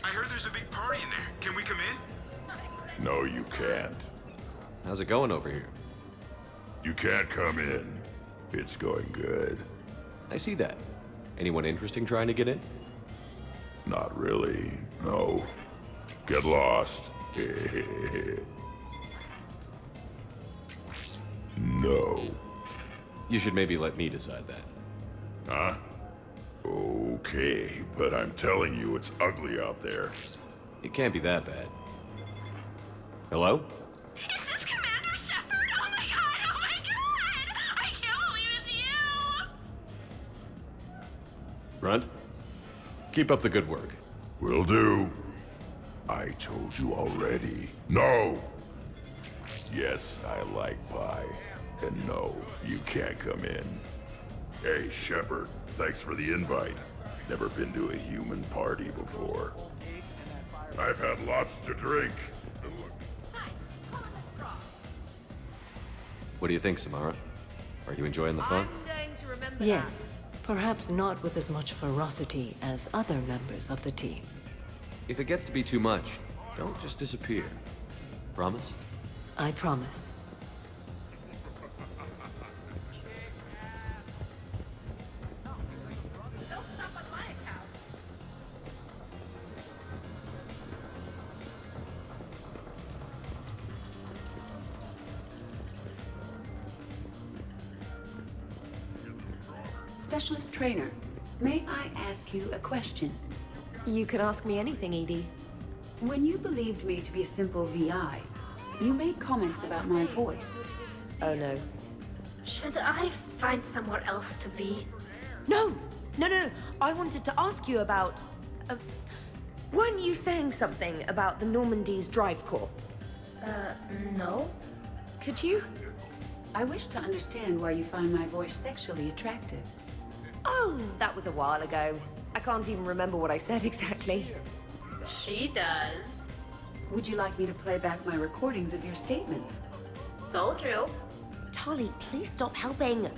I heard there's a big party in there. Can we come in? No, you can't. How's it going over here? You can't come in. It's going good. I see that. Anyone interesting trying to get in? Not really, no. Get lost. No. You should maybe let me decide that. Huh? Okay, but I'm telling you it's ugly out there. It can't be that bad. Hello? Is this Commander Shepard? Oh my god! I can't believe it's Grunt. Keep up the good work. Will do. I told you already. No! Yes, I like pie. And no, you can't come in. Hey, Shepard, thanks for the invite. Never been to a human party before. I've had lots to drink. What do you think, Samara? Are you enjoying the fun? Yes, perhaps not with as much ferocity as other members of the team. If it gets to be too much, don't just disappear. Promise? I promise. Specialist trainer, may I ask you a question? You can ask me anything, Edie. When you believed me to be a simple VI, you made comments about my voice. Oh no. Should I find somewhere else to be? No! No. I wanted to ask you about... weren't you saying something about the Normandy's drive core? No. Could you? I wish to understand why you find my voice sexually attractive. Oh, that was a while ago. I can't even remember what I said exactly. She does. Would you like me to play back my recordings of your statements? Told you. Tali, please stop helping.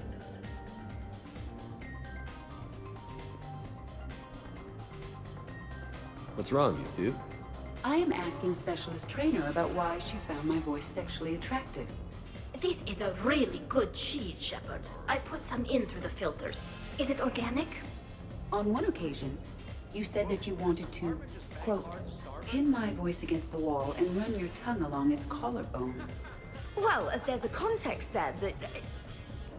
What's wrong, you two? I am asking Specialist Trainer about why she found my voice sexually attractive. This is a really good cheese, Shepard. I put some in through the filters. Is it organic? On one occasion, you said that you wanted to, quote, pin my voice against the wall and run your tongue along its collarbone. Well, there's a context there that...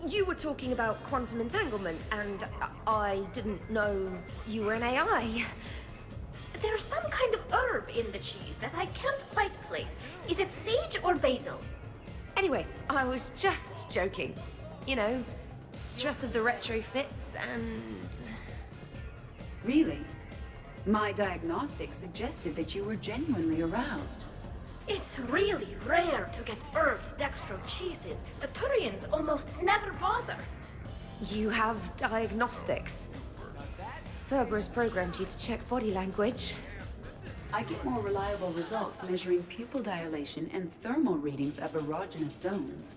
you were talking about quantum entanglement, and I didn't know you were an AI. There's some kind of herb in the cheese that I can't quite place. Is it sage or basil? Anyway, I was just joking. You know, stress of the retrofits and... Really? My diagnostics suggested that you were genuinely aroused. It's really rare to get herbed dextro cheeses. The Turians almost never bother. You have diagnostics. Cerberus programmed you to check body language. I get more reliable results measuring pupil dilation and thermal readings of erogenous zones.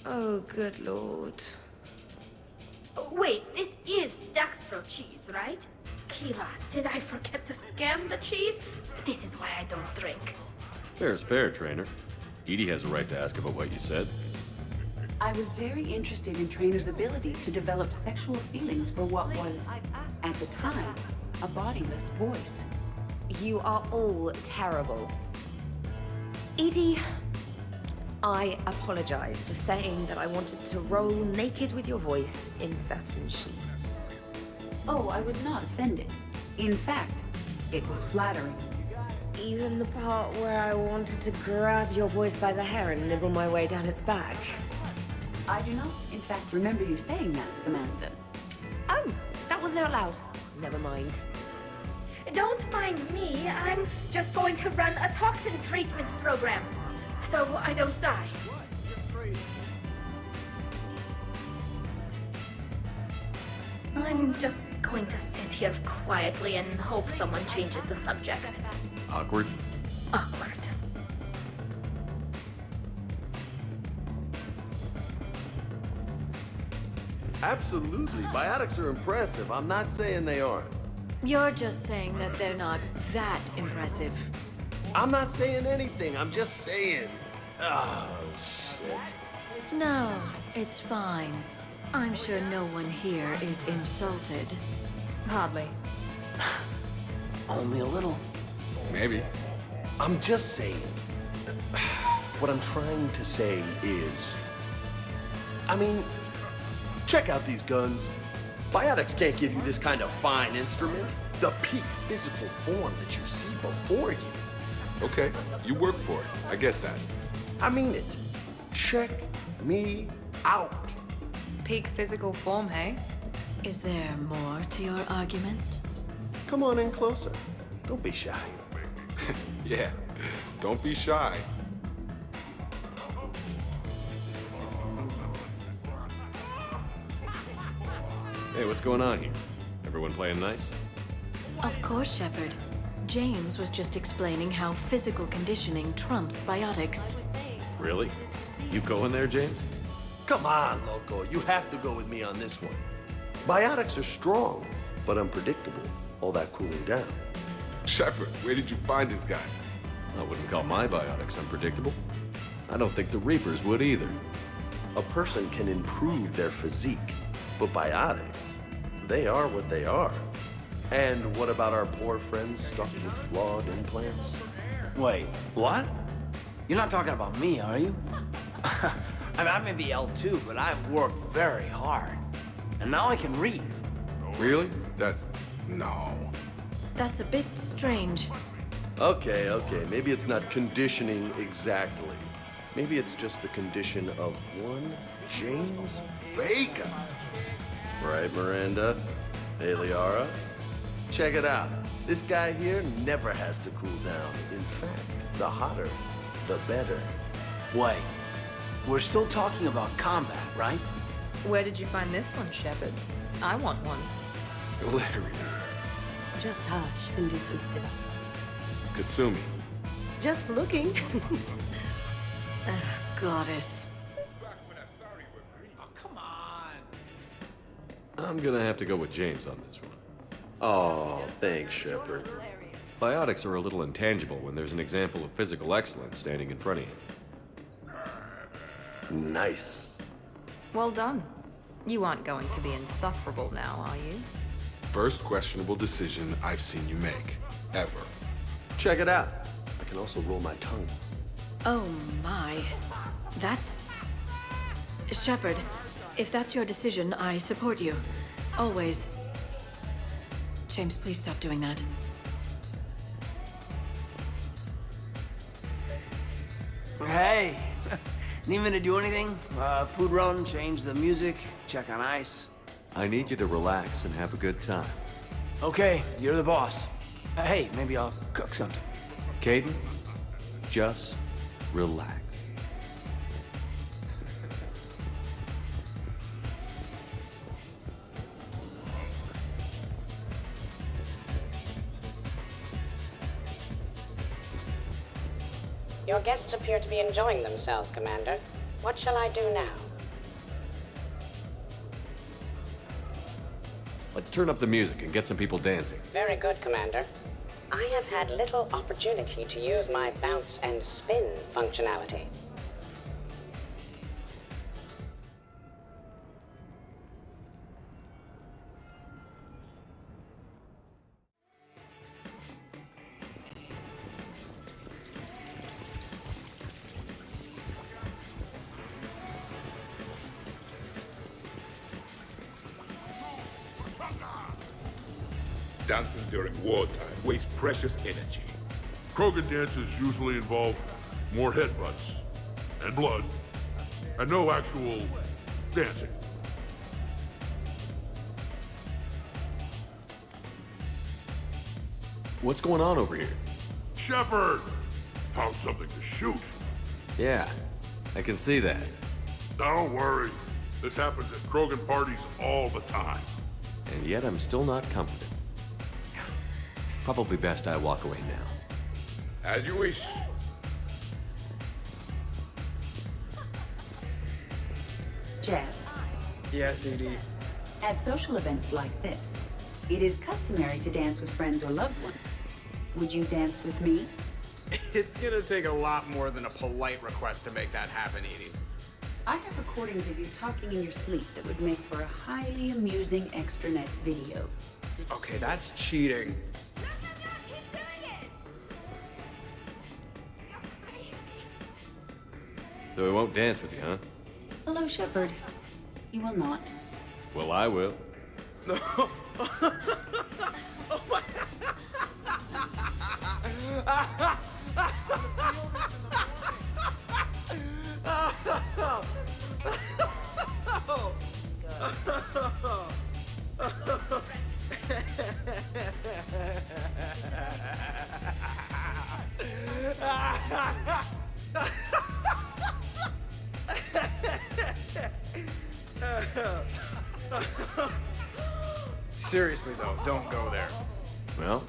Oh, good lord. Wait, this is dextro cheese, right? Keela, did I forget to scan the cheese? This is why I don't drink. Fair is fair, Trainer. Edie has a right to ask about what you said. I was very interested in Trainer's ability to develop sexual feelings for what was, at the time, a bodiless voice. You are all terrible. Edie, I apologize for saying that I wanted to roll naked with your voice in satin sheets. Oh, I was not offended. In fact, it was flattering. Even the part where I wanted to grab your voice by the hair and nibble my way down its back. I do not, in fact, remember you saying that, Samantha. Oh, that wasn't out loud. Never mind. Don't mind me. I'm just going to run a toxin treatment program, so I don't die. I'm just going to sit here quietly and hope someone changes the subject. Awkward? Awkward. Absolutely. Biotics are impressive. I'm not saying they aren't. You're just saying that they're not that impressive. I'm not saying anything. I'm just saying. Oh, shit. No, it's fine. I'm sure no one here is insulted. Hardly. Only a little. Maybe. I'm just saying. What I'm trying to say is... I mean, check out these guns. Biotics can't give you this kind of fine instrument. The peak physical form that you see before you. Okay, you work for it. I get that. I mean it. Check me out. Peak physical form, hey? Is there more to your argument? Come on in closer. Don't be shy. Yeah, don't be shy. Hey, what's going on here? Everyone playing nice? Of course, Shepard. James was just explaining how physical conditioning trumps biotics. Really? You going there, James? Come on, Loco. You have to go with me on this one. Biotics are strong, but unpredictable. All that cooling down. Shepard, where did you find this guy? I wouldn't call my biotics unpredictable. I don't think the Reapers would either. A person can improve their physique, but biotics, they are what they are. And what about our poor friends stuck with flawed implants? Wait, what? You're not talking about me, are you? I mean, I may be L2, but I've worked very hard. And now I can read. Really? No. That's a bit strange. Okay, maybe it's not conditioning exactly. Maybe it's just the condition of one James Vega. Right, Miranda? Hey, Liara? Check it out. This guy here never has to cool down. In fact, the hotter, the better. Wait, we're still talking about combat, right? Where did you find this one, Shepard? I want one. Hilarious. Just hush and do some sit-ups. Kasumi. Just looking. Goddess. Oh, come on. I'm gonna have to go with James on this one. Oh, thanks, Shepard. Biotics are a little intangible when there's an example of physical excellence standing in front of you. Nice. Well done. You aren't going to be insufferable now, are you? First questionable decision I've seen you make. Ever. Check it out. I can also roll my tongue. Oh my. That's... Shepard, if that's your decision, I support you. Always. James, please stop doing that. Hey, need me to do anything? Food run, change the music, check on ice. I need you to relax and have a good time. Okay, you're the boss. Hey, maybe I'll cook something. Caden, just relax. Your guests appear to be enjoying themselves, Commander. What shall I do now? Let's turn up the music and get some people dancing. Very good, Commander. I have had little opportunity to use my bounce and spin functionality. Dancing during wartime wastes precious energy. Krogan dances usually involve more headbutts and blood and no actual dancing. What's going on over here? Shepard! Found something to shoot. Yeah, I can see that. Don't worry. This happens at Krogan parties all the time. And yet I'm still not comforted. Probably best I walk away now. As you wish. Jeff, Yes, ED. at social events like this, it is customary to dance with friends or loved ones. Would you dance with me? It's gonna take a lot more than a polite request to make that happen, Edie. I have recordings of you talking in your sleep that would make for a highly amusing extranet video. Okay, that's cheating. So he won't dance with you, huh? Hello, Shepard. You will not. Well, I will. Seriously, though, don't go there. Well,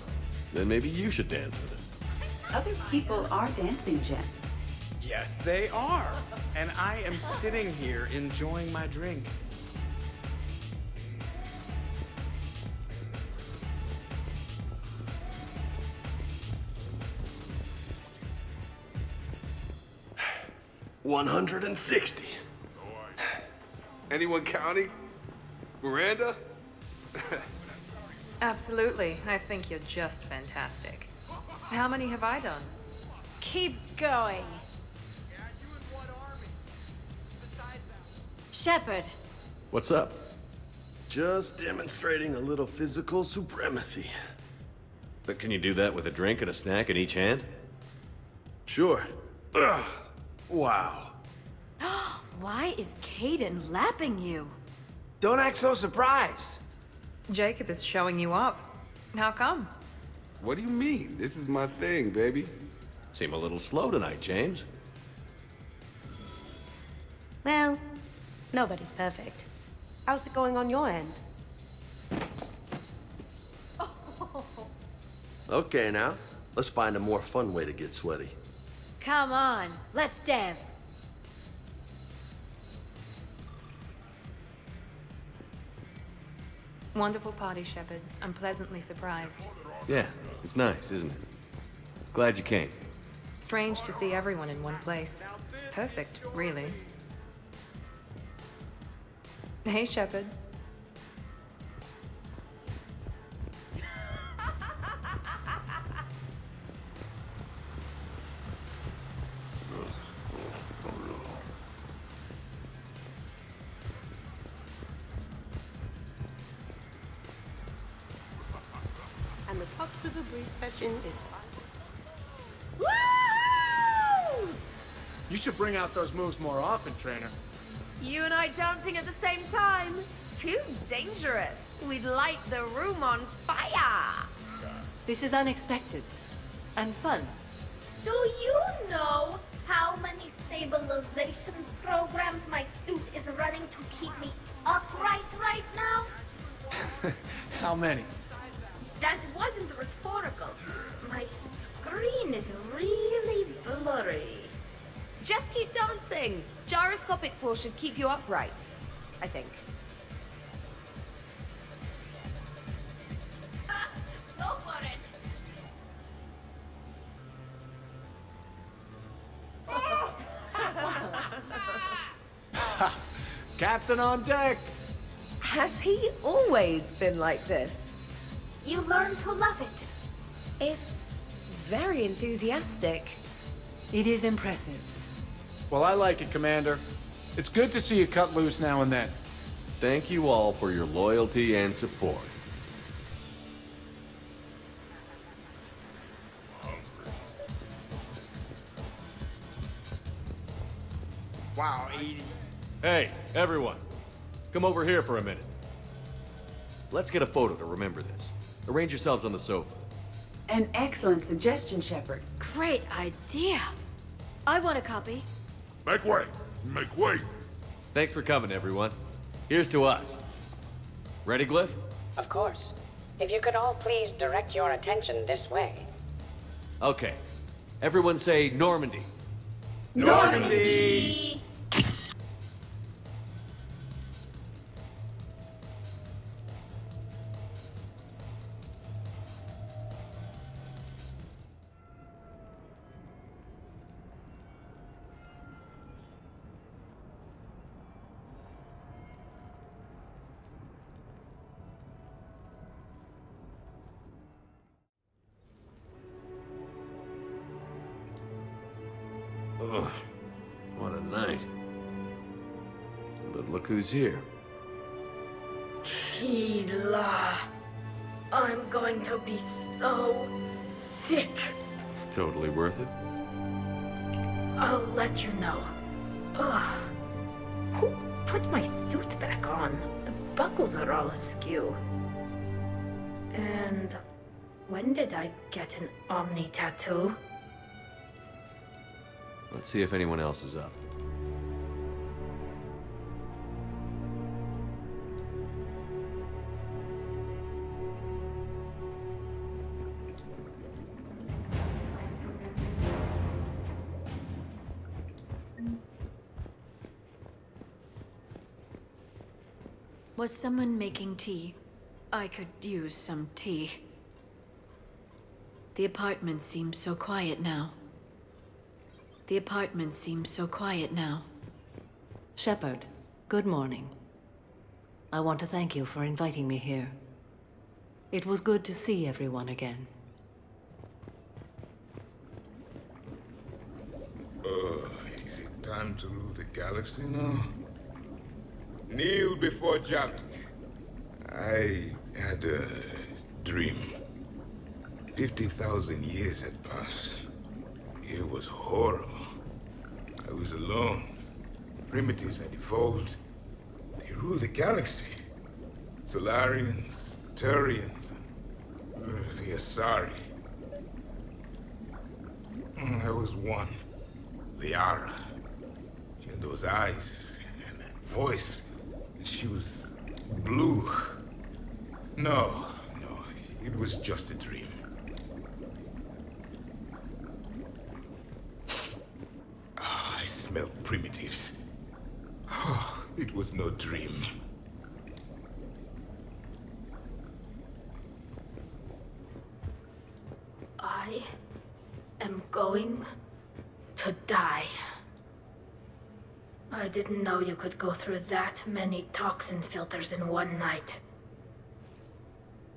then maybe you should dance with him. Other people are dancing, Jen. Yes, they are. And I am sitting here enjoying my drink. $160. Anyone counting? Miranda? Absolutely. I think you're just fantastic. How many have I done? Keep going. Shepard. What's up? Just demonstrating a little physical supremacy. But can you do that with a drink and a snack in each hand? Sure. Ugh. Wow. Why is Caden lapping you? Don't act so surprised. Jacob is showing you up. How come? What do you mean? This is my thing, baby. Seem a little slow tonight, James. Well, nobody's perfect. How's it going on your end? Okay, now. Let's find a more fun way to get sweaty. Come on, let's dance. Wonderful party, Shepard. I'm pleasantly surprised. Yeah, it's nice, isn't it? Glad you came. Strange to see everyone in one place. Perfect, really. Hey, Shepard. And the top to the brief session is... Woo! You should bring out those moves more often, trainer. You and I dancing at the same time? Too dangerous. We'd light the room on fire. This is unexpected. And fun. Do you know how many stabilization programs my suit is running to keep me upright right now? How many? That wasn't rhetorical. My screen is really blurry. Just keep dancing. Gyroscopic force should keep you upright, I think. Go for it. Captain on deck! Has he always been like this? You learn to love it. It's very enthusiastic. It is impressive. Well, I like it, Commander. It's good to see you cut loose now and then. Thank you all for your loyalty and support. Wow, 80. Hey, everyone. Come over here for a minute. Let's get a photo to remember this. Arrange yourselves on the sofa. An excellent suggestion, Shepard. Great idea. I want a copy. Make way! Make way! Thanks for coming, everyone. Here's to us. Ready, Glyph? Of course. If you could all please direct your attention this way. Okay. Everyone say Normandy. Normandy! Ugh, what a night. But look who's here. Hila. I'm going to be so sick. Totally worth it. I'll let you know. Ugh. Who put my suit back on? The buckles are all askew. And when did I get an Omni tattoo? Let's see if anyone else is up. Was someone making tea? I could use some tea. The apartment seems so quiet now. The apartment seems so quiet now. Shepard, good morning. I want to thank you for inviting me here. It was good to see everyone again. Is it time to rule the galaxy now? Kneel before Alec. I had a dream. 50,000 years had passed. It was horrible. I was alone. Primitives had evolved. They ruled the galaxy. Solarians, Turians, the Asari. There was one. Liara. She had those eyes and that voice. She was blue. No, it was just a dream. I smelled primitives. It was no dream. I am going to die. I didn't know you could go through that many toxin filters in one night.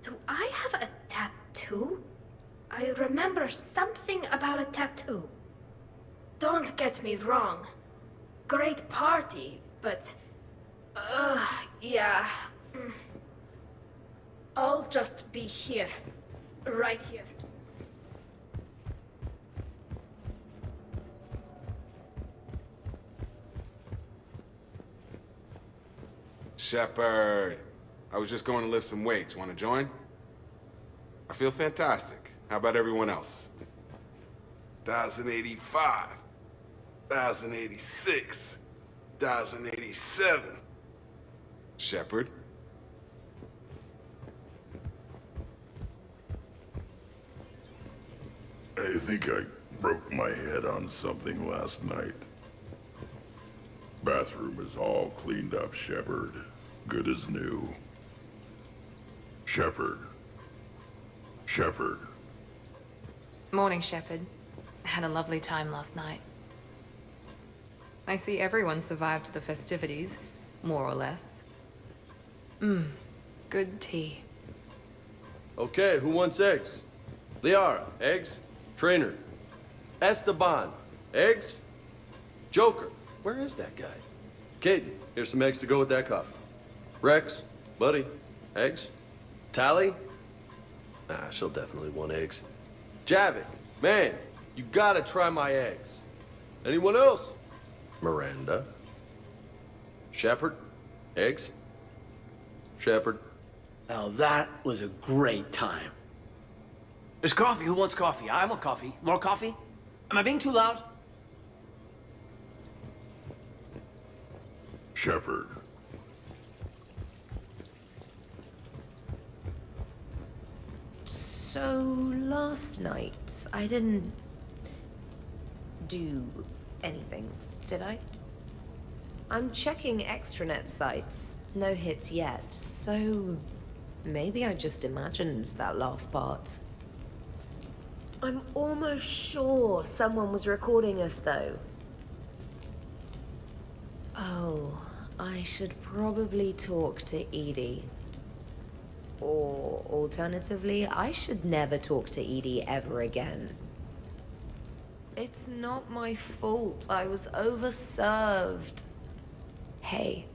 Do I have a tattoo? I remember something about a tattoo. Don't get me wrong. Great party, but... yeah. I'll just be here. Right here. Shepard, I was just going to lift some weights. Want to join? I feel fantastic. How about everyone else? 1,085, 1,086, 1,087. Shepard? I think I broke my head on something last night. Bathroom is all cleaned up, Shepard. Good as new. Shepard. Shepard. Morning, Shepard. Had a lovely time last night. I see everyone survived the festivities, more or less. Good tea. Okay, who wants eggs? Liara, eggs? Trainer. Esteban, eggs? Joker, where is that guy? Caden, here's some eggs to go with that coffee. Rex, buddy, eggs? Tally? Nah, she'll definitely want eggs. Javik, man, you gotta try my eggs. Anyone else? Miranda. Shepard, eggs? Shepard. Now that was a great time. There's coffee. Who wants coffee? I want coffee. More coffee? Am I being too loud? Shepard. So, last night, I didn't do anything, did I? I'm checking extranet sites. No hits yet, so maybe I just imagined that last part. I'm almost sure someone was recording us, though. Oh, I should probably talk to Edie. Or, alternatively, I should never talk to Edie ever again. It's not my fault. I was overserved. Hey.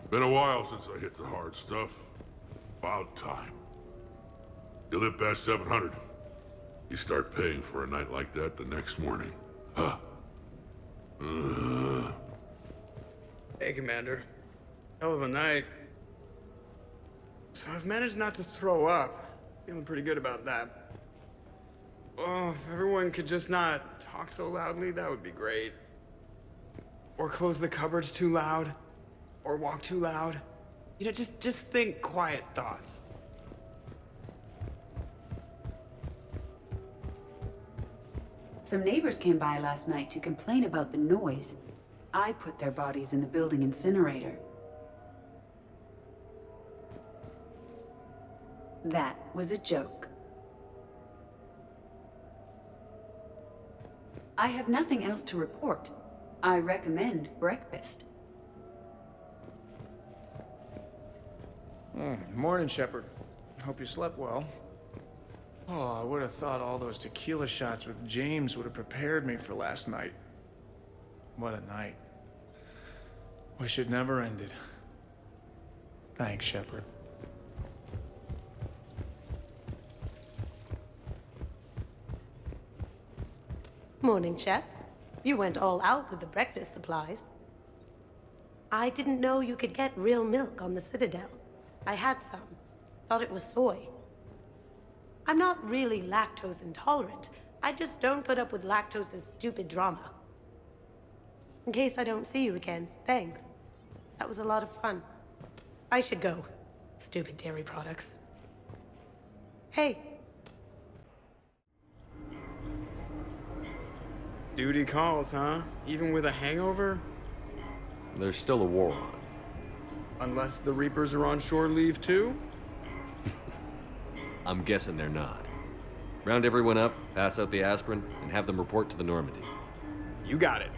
Been a while since I hit the hard stuff. About time. You live past 700. You start paying for a night like that the next morning. Huh. Hey, Commander. Hell of a night. So I've managed not to throw up. Feeling pretty good about that. Oh, if everyone could just not talk so loudly, that would be great. Or close the cupboards too loud. Or walk too loud. You know, just think quiet thoughts. Some neighbors came by last night to complain about the noise. I put their bodies in the building incinerator. That was a joke. I have nothing else to report. I recommend breakfast. Morning, Shepard. Hope you slept well. Oh, I would have thought all those tequila shots with James would have prepared me for last night. What a night. Wish it never ended. Thanks, Shepard. Morning, Chef. You went all out with the breakfast supplies. I didn't know you could get real milk on the Citadel. I had some. Thought it was soy. I'm not really lactose intolerant. I just don't put up with lactose's stupid drama. In case I don't see you again, thanks. That was a lot of fun. I should go. Stupid dairy products. Hey. Duty calls, huh? Even with a hangover? There's still a war on. Unless the Reapers are on shore leave too? I'm guessing they're not. Round everyone up, pass out the aspirin, and have them report to the Normandy. You got it.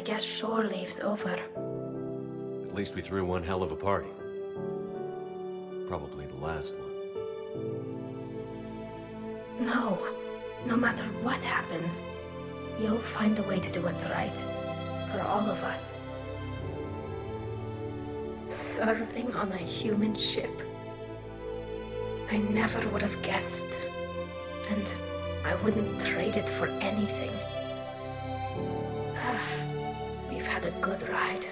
I guess shore leave's over. At least we threw one hell of a party. Probably the last one. No. No matter what happens, you'll find a way to do it right. For all of us. Serving on a human ship. I never would have guessed. And I wouldn't trade it for anything. We've had a good ride.